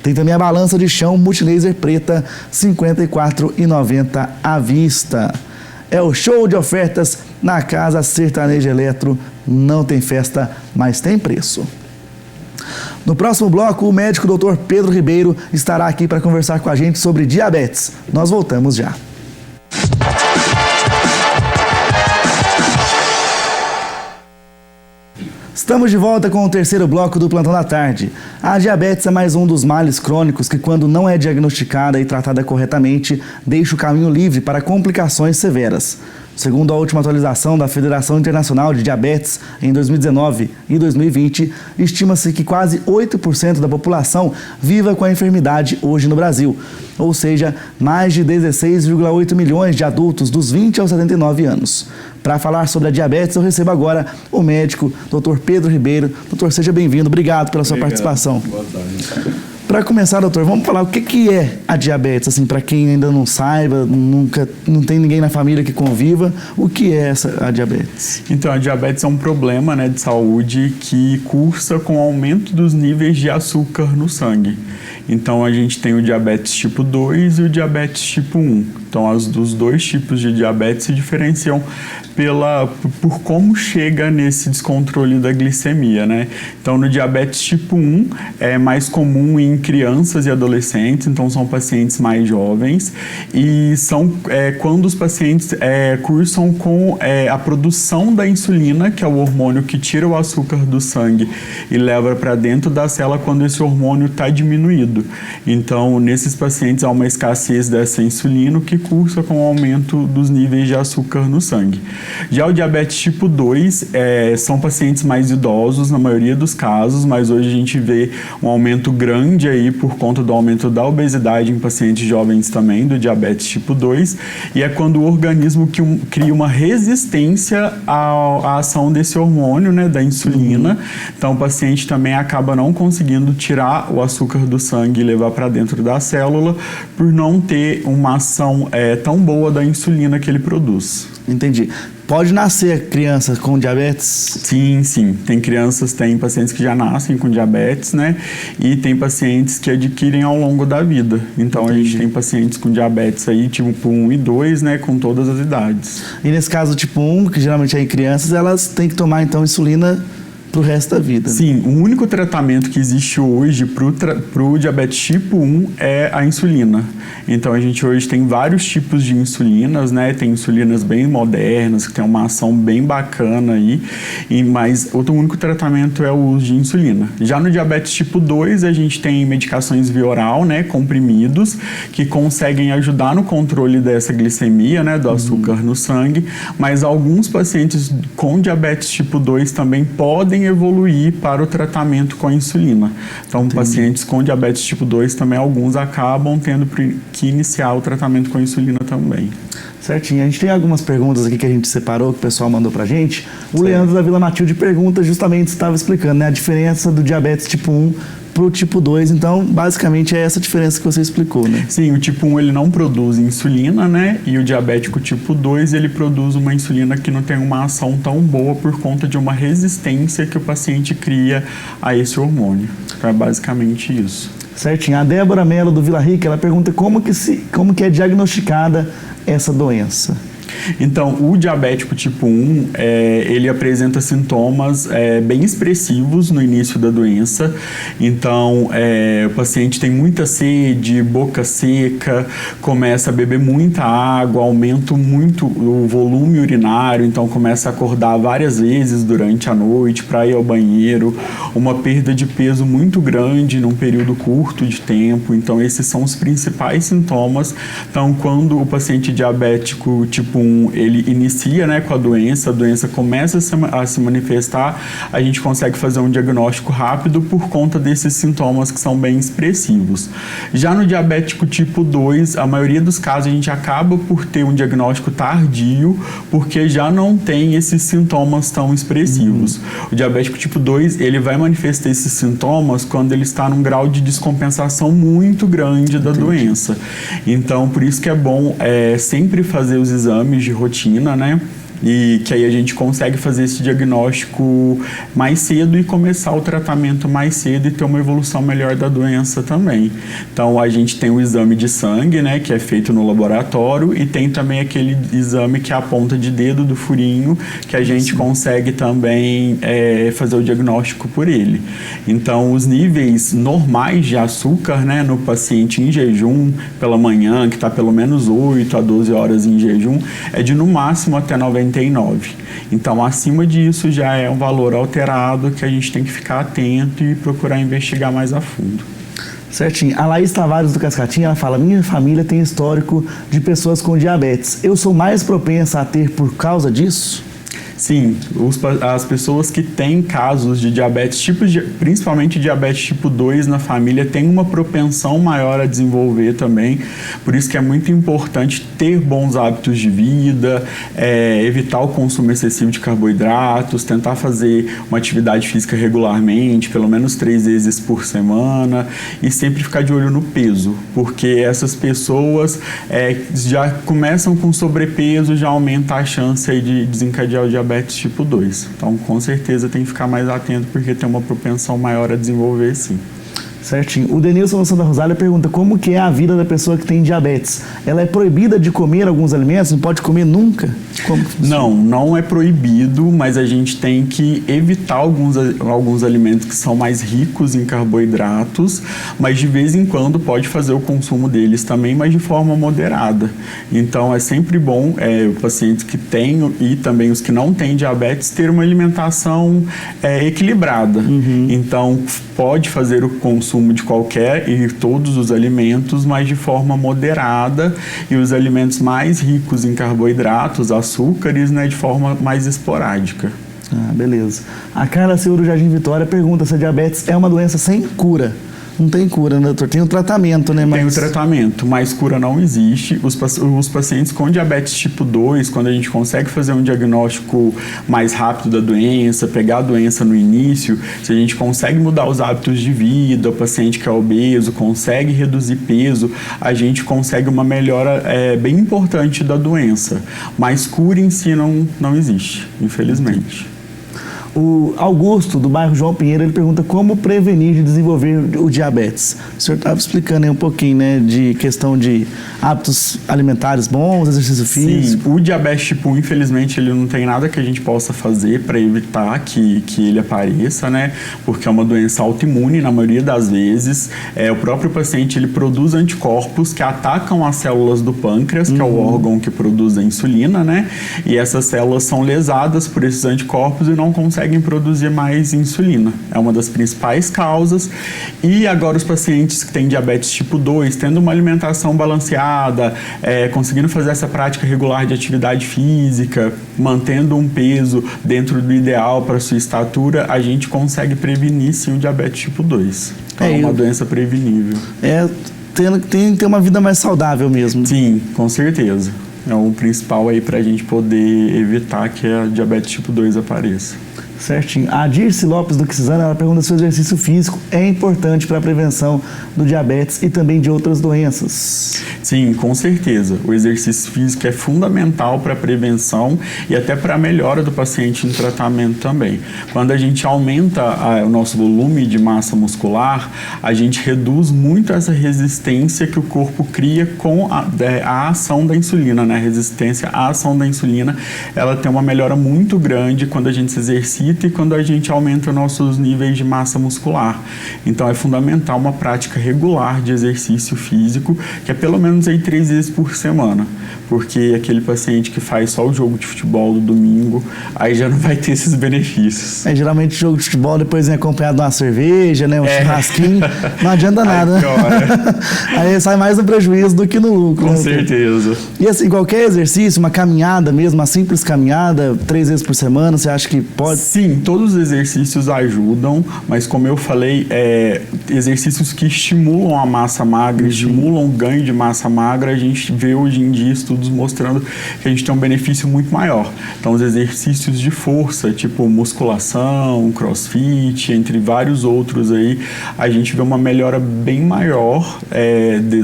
Tem também a balança de chão Multilaser preta, R$ 54,90 à vista. É o show de ofertas na Casa Sertaneja Eletro. Não tem festa, mas tem preço. No próximo bloco, o médico Dr. Pedro Ribeiro estará aqui para conversar com a gente sobre diabetes. Nós voltamos já. Estamos de volta com o terceiro bloco do Plantão da Tarde. A diabetes é mais um dos males crônicos que, quando não é diagnosticada e tratada corretamente, deixa o caminho livre para complicações severas. Segundo a última atualização da Federação Internacional de Diabetes, em 2019 e 2020, estima-se que quase 8% da população viva com a enfermidade hoje no Brasil, ou seja, mais de 16,8 milhões de adultos dos 20 aos 79 anos. Para falar sobre a diabetes, eu recebo agora o médico Dr. Pedro Ribeiro. Doutor, seja bem-vindo. Obrigado pela sua participação. Boa tarde. Para começar, doutor, vamos falar o que é a diabetes, assim, para quem ainda não saiba, não tem ninguém na família que conviva, o que é a diabetes? Então, a diabetes é um problema, né, de saúde que cursa com o aumento dos níveis de açúcar no sangue. Então, a gente tem o diabetes tipo 2 e o diabetes tipo 1. Então, os dois tipos de diabetes se diferenciam por como chega nesse descontrole da glicemia, né? Então, no diabetes tipo 1 é mais comum em crianças e adolescentes, então são pacientes mais jovens e são quando os pacientes cursam com a produção da insulina, que é o hormônio que tira o açúcar do sangue e leva para dentro da célula quando esse hormônio está diminuído. Então, nesses pacientes há uma escassez dessa insulina, que cursa com o aumento dos níveis de açúcar no sangue. Já o diabetes tipo 2 são pacientes mais idosos, na maioria dos casos, mas hoje a gente vê um aumento grande aí por conta do aumento da obesidade em pacientes jovens também, do diabetes tipo 2, e é quando o organismo cria uma resistência à ação desse hormônio, né, da insulina. Então, o paciente também acaba não conseguindo tirar o açúcar do sangue e levar para dentro da célula por não ter uma ação tão boa da insulina que ele produz. Entendi. Pode nascer criança com diabetes? Sim, sim. Tem pacientes que já nascem com diabetes, né? E tem pacientes que adquirem ao longo da vida. Então, a gente tem pacientes com diabetes aí, tipo 1 e 2, né? Com todas as idades. E nesse caso tipo 1, que geralmente é em crianças, elas têm que tomar, então, insulina pro resto da vida. Sim, o único tratamento que existe hoje pro diabetes tipo 1 é a insulina. Então, a gente hoje tem vários tipos de insulinas, né? Tem insulinas bem modernas, que tem uma ação bem bacana aí, mas o único tratamento é o uso de insulina. Já no diabetes tipo 2, a gente tem medicações via oral, né? Comprimidos, que conseguem ajudar no controle dessa glicemia, né? Do açúcar no sangue, mas alguns pacientes com diabetes tipo 2 também podem evoluir para o tratamento com a insulina. Então, pacientes com diabetes tipo 2 também, alguns acabam tendo que iniciar o tratamento com a insulina também. Certinho. A gente tem algumas perguntas aqui que a gente separou, que o pessoal mandou pra gente. O Leandro da Vila Matilde pergunta, justamente, estava explicando, né, a diferença do diabetes tipo 1 pro tipo 2, então basicamente é essa diferença que você explicou, né? Sim, o tipo 1 ele não produz insulina, né? E o diabético tipo 2 ele produz uma insulina que não tem uma ação tão boa por conta de uma resistência que o paciente cria a esse hormônio. Então é basicamente isso. Certinho. A Débora Mello do Vila Rica, ela pergunta como que é diagnosticada essa doença. Então, o diabético tipo 1, ele apresenta sintomas bem expressivos no início da doença. Então, o paciente tem muita sede, boca seca, começa a beber muita água, aumenta muito o volume urinário, então começa a acordar várias vezes durante a noite para ir ao banheiro, uma perda de peso muito grande num período curto de tempo. Então, esses são os principais sintomas. Então, quando o paciente diabético tipo 1 ele inicia, né, com a doença começa a se manifestar, a gente consegue fazer um diagnóstico rápido por conta desses sintomas que são bem expressivos. Já no diabético tipo 2, a maioria dos casos a gente acaba por ter um diagnóstico tardio, porque já não tem esses sintomas tão expressivos. O diabético tipo 2, ele vai manifestar esses sintomas quando ele está num grau de descompensação muito grande da doença. Então, por isso que é bom sempre fazer os exames de rotina, né? E que aí a gente consegue fazer esse diagnóstico mais cedo e começar o tratamento mais cedo e ter uma evolução melhor da doença também. Então, a gente tem o exame de sangue, né, que é feito no laboratório, e tem também aquele exame que é a ponta de dedo do furinho, que a gente consegue também fazer o diagnóstico por ele. Então, os níveis normais de açúcar, né, no paciente em jejum pela manhã, que está pelo menos 8 a 12 horas em jejum, é de no máximo até 99. Então, acima disso já é um valor alterado que a gente tem que ficar atento e procurar investigar mais a fundo. Certinho. A Laís Tavares do Cascatinha, ela fala: minha família tem histórico de pessoas com diabetes. Eu sou mais propensa a ter por causa disso? Sim, as pessoas que têm casos de diabetes, principalmente diabetes tipo 2 na família, têm uma propensão maior a desenvolver também. Por isso que é muito importante ter bons hábitos de vida, evitar o consumo excessivo de carboidratos, tentar fazer uma atividade física regularmente, pelo menos 3 vezes por semana, e sempre ficar de olho no peso, porque essas pessoas já começam com sobrepeso, já aumenta a chance aí de desencadear o diabetes tipo 2. Então, com certeza, tem que ficar mais atento, porque tem uma propensão maior a desenvolver, sim. Certinho. O Denilson da Santa Rosália pergunta: como que é a vida da pessoa que tem diabetes? Ela é proibida de comer alguns alimentos? Não pode comer nunca? Como que funciona? Não é proibido, mas a gente tem que evitar alguns alimentos que são mais ricos em carboidratos, mas de vez em quando pode fazer o consumo deles também, mas de forma moderada. Então, é sempre bom o paciente que tem e também os que não têm diabetes ter uma alimentação equilibrada. Então, pode fazer o consumo de qualquer e todos os alimentos, mas de forma moderada, e os alimentos mais ricos em carboidratos, açúcares, né, de forma mais esporádica. Beleza. A Carla Silva do Jardim Vitória pergunta se a diabetes é uma doença sem cura. Não tem cura, né, doutor? Tem o tratamento, né? Tem o tratamento, mas cura não existe. Os pacientes com diabetes tipo 2, quando a gente consegue fazer um diagnóstico mais rápido da doença, pegar a doença no início, se a gente consegue mudar os hábitos de vida, o paciente que é obeso consegue reduzir peso, a gente consegue uma melhora bem importante da doença. Mas cura em si não existe, infelizmente. O Augusto, do bairro João Pinheiro, ele pergunta como prevenir de desenvolver o diabetes. O senhor estava explicando aí um pouquinho, né, de questão de hábitos alimentares bons, exercício físico. Sim, o diabetes tipo 1, infelizmente, ele não tem nada que a gente possa fazer para evitar que ele apareça, né, porque é uma doença autoimune na maioria das vezes. O próprio paciente, ele produz anticorpos que atacam as células do pâncreas, que é o órgão que produz a insulina, né, e essas células são lesadas por esses anticorpos e não conseguem produzir mais insulina. É uma das principais causas. E agora os pacientes que têm diabetes tipo 2, tendo uma alimentação balanceada, conseguindo fazer essa prática regular de atividade física, mantendo um peso dentro do ideal para sua estatura, a gente consegue prevenir sim o diabetes tipo 2. Então, é uma doença prevenível. Tem que ter uma vida mais saudável mesmo. Sim, com certeza. É o principal aí para a gente poder evitar que a diabetes tipo 2 apareça. Certinho. A Dirce Lopes do Quisana, ela pergunta se o exercício físico é importante para a prevenção do diabetes e também de outras doenças. Sim, com certeza. O exercício físico é fundamental para a prevenção e até para a melhora do paciente em tratamento também. Quando a gente aumenta o nosso volume de massa muscular, a gente reduz muito essa resistência que o corpo cria com a ação da insulina, né? A resistência à ação da insulina, ela tem uma melhora muito grande quando a gente se exercita facilita quando a gente aumenta nossos níveis de massa muscular. Então é fundamental uma prática regular de exercício físico, que é pelo menos aí 3 vezes por semana, porque aquele paciente que faz só o jogo de futebol do domingo, aí já não vai ter esses benefícios. Geralmente jogo de futebol depois vem acompanhado de uma cerveja, né, um churrasquinho, não adianta nada, né? Aí sai mais no prejuízo do que no lucro. Com certeza. E assim, qualquer exercício, uma caminhada mesmo, uma simples caminhada, 3 vezes por semana, você acha que pode? Sim, todos os exercícios ajudam, mas como eu falei, exercícios que estimulam a massa magra, estimulam o ganho de massa magra, a gente vê hoje em dia estudos mostrando que a gente tem um benefício muito maior. Então, os exercícios de força, tipo musculação, crossfit, entre vários outros aí, a gente vê uma melhora bem maior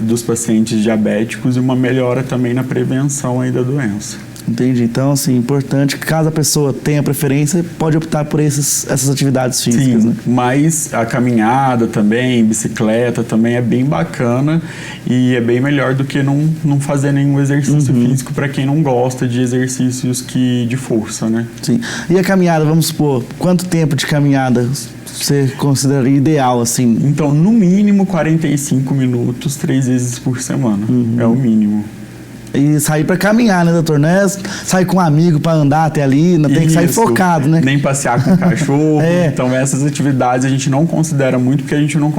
dos pacientes diabéticos e uma melhora também na prevenção aí da doença. Entendi. Então, assim, importante que caso a pessoa tenha preferência, pode optar por essas atividades físicas, sim, né? Mas a caminhada também, bicicleta também é bem bacana e é bem melhor do que não fazer nenhum exercício físico para quem não gosta de exercícios de força, né? Sim. E a caminhada, vamos supor, quanto tempo de caminhada você consideraria ideal, assim? Então, no mínimo 45 minutos, 3 vezes por semana. É o mínimo. E sair para caminhar, né, doutor? Não é sair com um amigo para andar até ali, não tem que sair focado, né? Nem passear com o cachorro. Então, essas atividades a gente não considera muito porque a gente não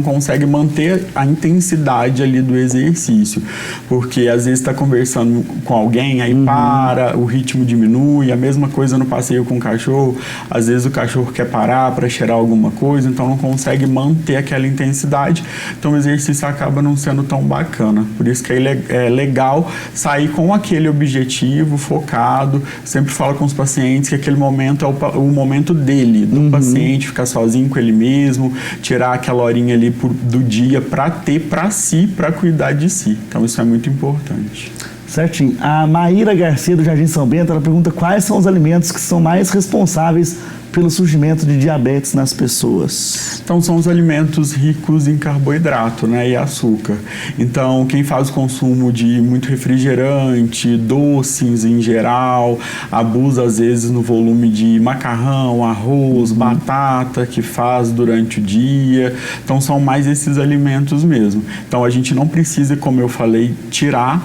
consegue manter a intensidade ali do exercício. Porque às vezes está conversando com alguém, aí para, o ritmo diminui, a mesma coisa no passeio com o cachorro. Às vezes o cachorro quer parar para cheirar alguma coisa, então não consegue manter aquela intensidade. Então, o exercício acaba não sendo tão bacana. Por isso que é legal sair com aquele objetivo focado. Sempre falo com os pacientes que aquele momento é o momento dele, do paciente, ficar sozinho com ele mesmo, tirar aquela horinha ali do dia para ter para si, para cuidar de si. Então isso é muito importante. Certinho. A Maíra Garcia do Jardim São Bento, ela pergunta quais são os alimentos que são mais responsáveis pelo surgimento de diabetes nas pessoas. Então, são os alimentos ricos em carboidrato, né, e açúcar. Então, quem faz o consumo de muito refrigerante, doces em geral, abusa às vezes no volume de macarrão, arroz, batata que faz durante o dia. Então, são mais esses alimentos mesmo. Então, a gente não precisa, como eu falei,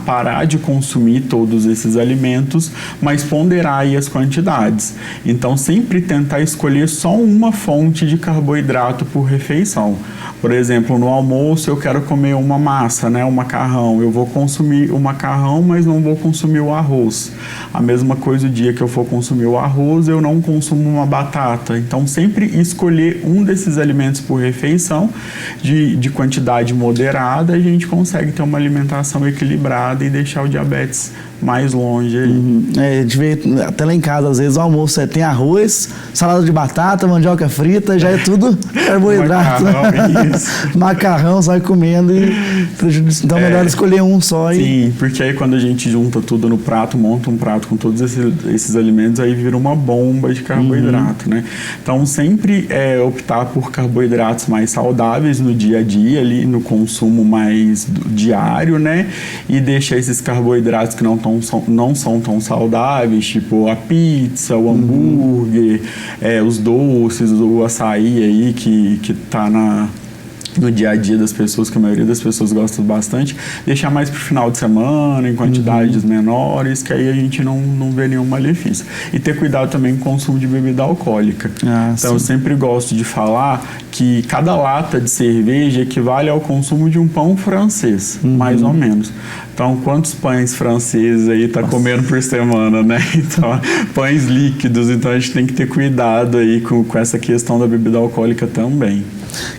parar de consumir todos esses alimentos, mas ponderar aí as quantidades. Então, sempre tentar escolher só uma fonte de carboidrato por refeição. Por exemplo, no almoço eu quero comer uma massa, né, um macarrão. Eu vou consumir o macarrão, mas não vou consumir o arroz. A mesma coisa o dia que eu for consumir o arroz, eu não consumo uma batata. Então, sempre escolher um desses alimentos por refeição, de quantidade moderada, a gente consegue ter uma alimentação equilibrada e deixar o diabetes mais longe aí. A gente vê até lá em casa, às vezes o almoço tem arroz, salada de batata, mandioca frita, já é tudo carboidrato. Macarrão, sai comendo e prejudica. Então é melhor escolher um só. Sim, porque aí quando a gente junta tudo no prato, monta um prato com todos esses alimentos, aí vira uma bomba de carboidrato, né? Então sempre optar por carboidratos mais saudáveis no dia a dia, ali no consumo mais diário, né? E deixar esses carboidratos que não são tão saudáveis, tipo a pizza, o hambúrguer, os doces, o açaí aí que tá no dia a dia das pessoas, que a maioria das pessoas gosta bastante, deixar mais pro final de semana, em quantidades menores, que aí a gente não vê nenhum malefício. E ter cuidado também com o consumo de bebida alcoólica. Então, eu sempre gosto de falar que cada lata de cerveja equivale ao consumo de um pão francês, mais ou menos. Então, quantos pães franceses aí tá comendo por semana, né? Então, pães líquidos. Então, a gente tem que ter cuidado aí com essa questão da bebida alcoólica também.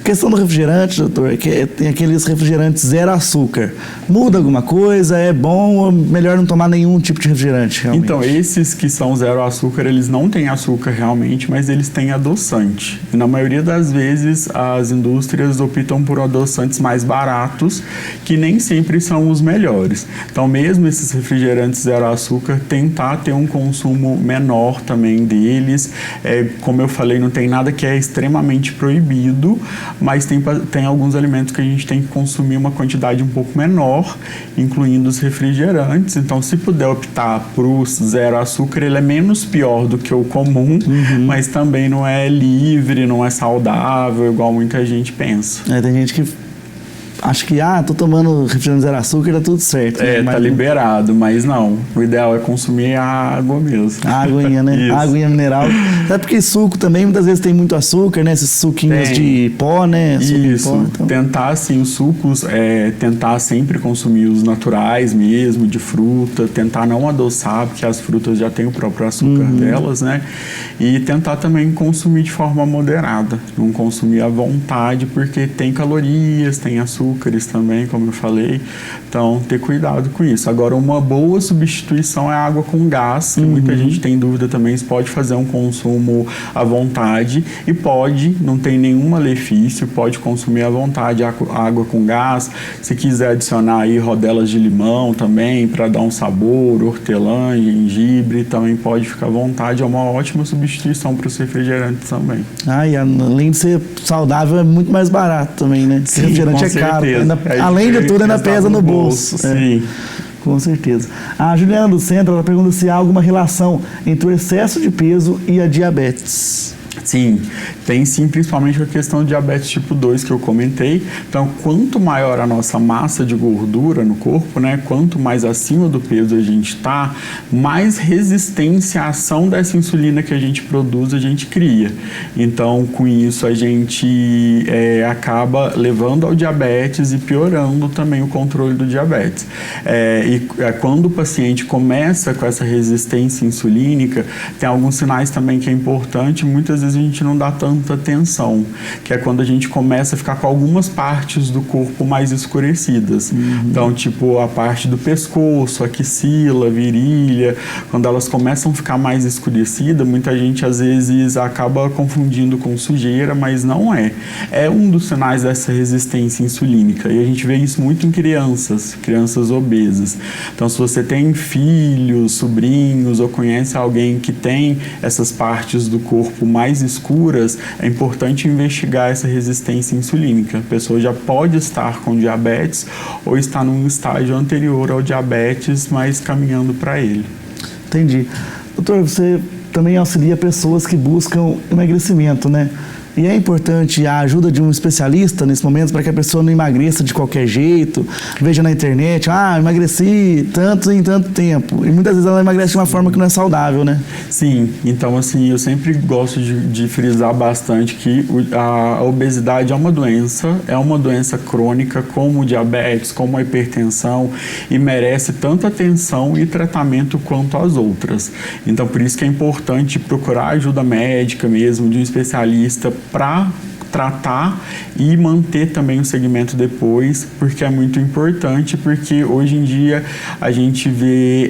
Questão do refrigerante, doutor, que tem aqueles refrigerantes zero açúcar. Muda alguma coisa? É bom ou melhor não tomar nenhum tipo de refrigerante, realmente? Então, esses que são zero açúcar, eles não têm açúcar realmente, mas eles têm adoçante. E na maioria das vezes, as indústrias optam por adoçantes mais baratos, que nem sempre são os melhores. Então, mesmo esses refrigerantes zero açúcar, tentar ter um consumo menor também deles. Como eu falei, não tem nada que é extremamente proibido, mas tem alguns alimentos que a gente tem que consumir uma quantidade um pouco menor, incluindo os refrigerantes. Então, se puder optar por o zero açúcar, ele é menos pior do que o comum, mas também não é livre, não é saudável, igual muita gente pensa. Tem gente que acho que, tô tomando refrigerante zero açúcar, tá tudo certo. Mas tá liberado, mas não. O ideal é consumir a água mesmo. A aguinha, né? A aguinha mineral. Até porque suco também, muitas vezes tem muito açúcar, né? Esses suquinhos de pó, né? Isso. Pó, então. Tentar, assim, os sucos, tentar sempre consumir os naturais mesmo, de fruta. Tentar não adoçar, porque as frutas já têm o próprio açúcar delas, né? E tentar também consumir de forma moderada. Não consumir à vontade, porque tem calorias, tem açúcares também, como eu falei. Então, ter cuidado com isso. Agora, uma boa substituição é a água com gás, que muita gente tem dúvida também se pode fazer um consumo à vontade. E pode, não tem nenhum malefício, pode consumir à vontade água com gás. Se quiser adicionar aí rodelas de limão também, para dar um sabor, hortelã, gengibre, também pode ficar à vontade. É uma ótima substituição para os refrigerantes também. E além de ser saudável, é muito mais barato também, né? Sim, refrigerante é caro. Além de tudo, ainda pesa no bolso. Sim. Com certeza. A Juliana do Centro, ela pergunta se há alguma relação entre o excesso de peso e a diabetes. Sim, tem sim, principalmente com a questão do diabetes tipo 2 que eu comentei. Então, quanto maior a nossa massa de gordura no corpo, né, quanto mais acima do peso a gente está, mais resistência à ação dessa insulina que a gente produz, a gente cria. Então, com isso, a gente acaba levando ao diabetes e piorando também o controle do diabetes. Quando o paciente começa com essa resistência insulínica, tem alguns sinais também que é importante, muitas vezes a gente não dá tanta atenção, que é quando a gente começa a ficar com algumas partes do corpo mais escurecidas. Então, tipo, a parte do pescoço, a axila, a virilha, quando elas começam a ficar mais escurecidas, muita gente às vezes acaba confundindo com sujeira, mas não é. É um dos sinais dessa resistência insulínica, e a gente vê isso muito em crianças obesas. Então, se você tem filhos, sobrinhos, ou conhece alguém que tem essas partes do corpo mais escuras, é importante investigar essa resistência insulínica. A pessoa já pode estar com diabetes ou está num estágio anterior ao diabetes, mas caminhando para ele. Entendi. Doutor, você também auxilia pessoas que buscam emagrecimento, né? E é importante a ajuda de um especialista nesse momento para que a pessoa não emagreça de qualquer jeito, veja na internet, emagreci tanto em tanto tempo. E muitas vezes ela emagrece de uma forma que não é saudável, né? Sim, então assim, eu sempre gosto de frisar bastante que a obesidade é uma doença crônica como o diabetes, como a hipertensão, e merece tanto atenção e tratamento quanto as outras. Então, por isso que é importante procurar ajuda médica mesmo, de um especialista, para tratar e manter também o segmento depois, porque é muito importante, porque hoje em dia a gente vê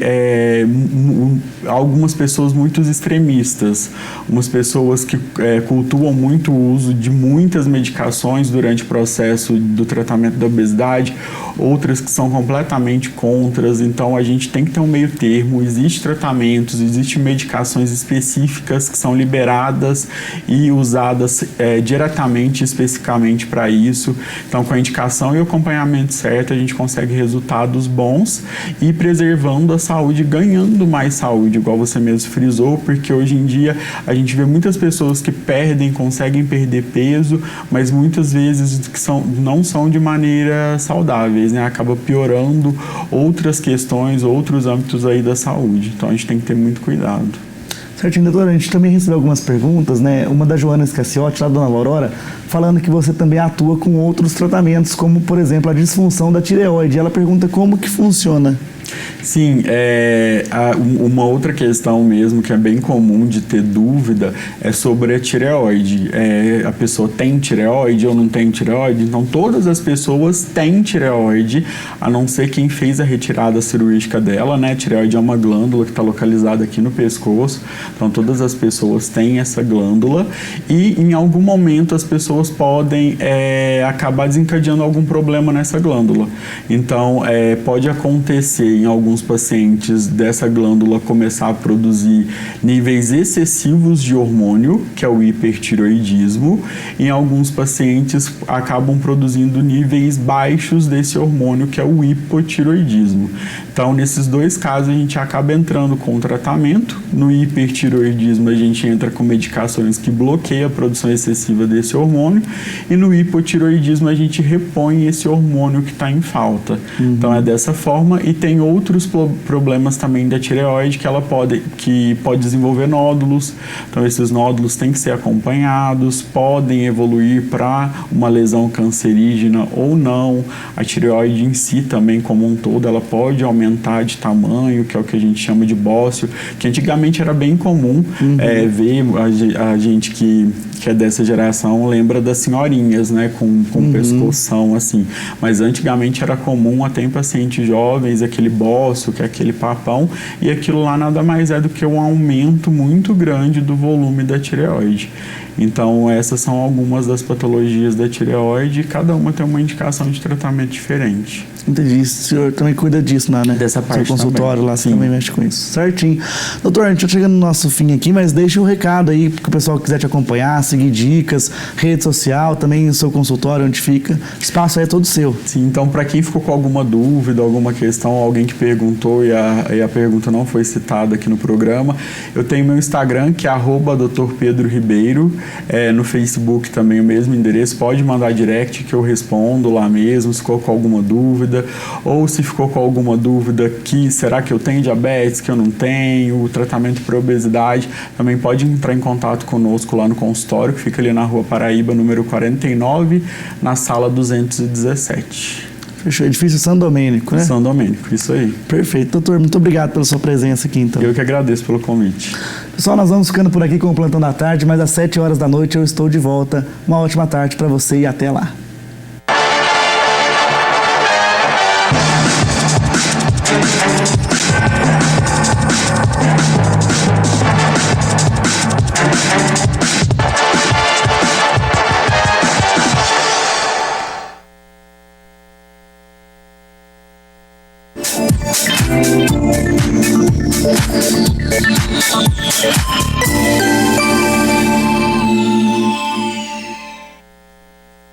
algumas pessoas muito extremistas, umas pessoas que cultuam muito o uso de muitas medicações durante o processo do tratamento da obesidade, outras que são completamente contras. Então a gente tem que ter um meio termo. Existem tratamentos, existem medicações específicas que são liberadas e usadas diretamente, especificamente para isso. Então, com a indicação e o acompanhamento certo, a gente consegue resultados bons e preservando a saúde, ganhando mais saúde, igual você mesmo frisou, porque hoje em dia a gente vê muitas pessoas que conseguem perder peso, mas muitas vezes que não são de maneira saudáveis, né? Acaba piorando outras questões, outros âmbitos aí da saúde. Então, a gente tem que ter muito cuidado. Certinho, doutora, a gente também recebeu algumas perguntas, né? Uma da Joana Escaciotti, lá da Dona Aurora, falando que você também atua com outros tratamentos, como, por exemplo, a disfunção da tireoide. Ela pergunta como que funciona. Sim, uma outra questão mesmo que é bem comum de ter dúvida é sobre a tireoide. A pessoa tem tireoide ou não tem tireoide? Então, todas as pessoas têm tireoide, a não ser quem fez a retirada cirúrgica dela, né? A tireoide é uma glândula que está localizada aqui no pescoço, então todas as pessoas têm essa glândula e em algum momento as pessoas podem acabar desencadeando algum problema nessa glândula. Então, pode acontecer em alguns pacientes dessa glândula começar a produzir níveis excessivos de hormônio, que é o hipertireoidismo. Em alguns pacientes acabam produzindo níveis baixos desse hormônio, que é o hipotireoidismo. Então, nesses dois casos, a gente acaba entrando com o tratamento. No hipertireoidismo, a gente entra com medicações que bloqueiam a produção excessiva desse hormônio, e no hipotireoidismo a gente repõe esse hormônio que está em falta. Então é dessa forma. E tem outros problemas também da tireoide que pode desenvolver nódulos. Então esses nódulos têm que ser acompanhados, podem evoluir para uma lesão cancerígena ou não. A tireoide em si também, como um todo, ela pode aumentar de tamanho, que é o que a gente chama de bócio, que antigamente era bem comum ver a gente que é dessa geração lembra das senhorinhas, né, com pescoção assim, mas antigamente era comum até em pacientes jovens aquele bócio, que é aquele papão, e aquilo lá nada mais é do que um aumento muito grande do volume da tireoide. Então essas são algumas das patologias da tireoide, e cada uma tem uma indicação de tratamento diferente. Entendi. O senhor também cuida disso, né? Dessa parte seu consultório também. lá, você também mexe com isso. Certinho. Doutor, a gente está chegando no nosso fim aqui, mas deixa um recado aí para o pessoal que quiser te acompanhar, seguir dicas, rede social, também o seu consultório, onde fica. O espaço aí é todo seu. Sim, então para quem ficou com alguma dúvida, alguma questão, alguém que perguntou e a pergunta não foi citada aqui no programa, eu tenho meu Instagram, que é @Dr. Pedro Ribeiro. No Facebook também o mesmo endereço, pode mandar direct que eu respondo lá mesmo, se ficou com alguma dúvida, ou se ficou com alguma dúvida que será que eu tenho diabetes, que eu não tenho, tratamento para obesidade, também pode entrar em contato conosco lá no consultório, que fica ali na Rua Paraíba, número 49, na sala 217. Fechou. Edifício São Domênico, né? São Domênico, isso aí. Perfeito. Doutor, muito obrigado pela sua presença aqui, então. Eu que agradeço pelo convite. Pessoal, nós vamos ficando por aqui com o Plantão da Tarde, mas às 7 horas da noite eu estou de volta. Uma ótima tarde para você e até lá.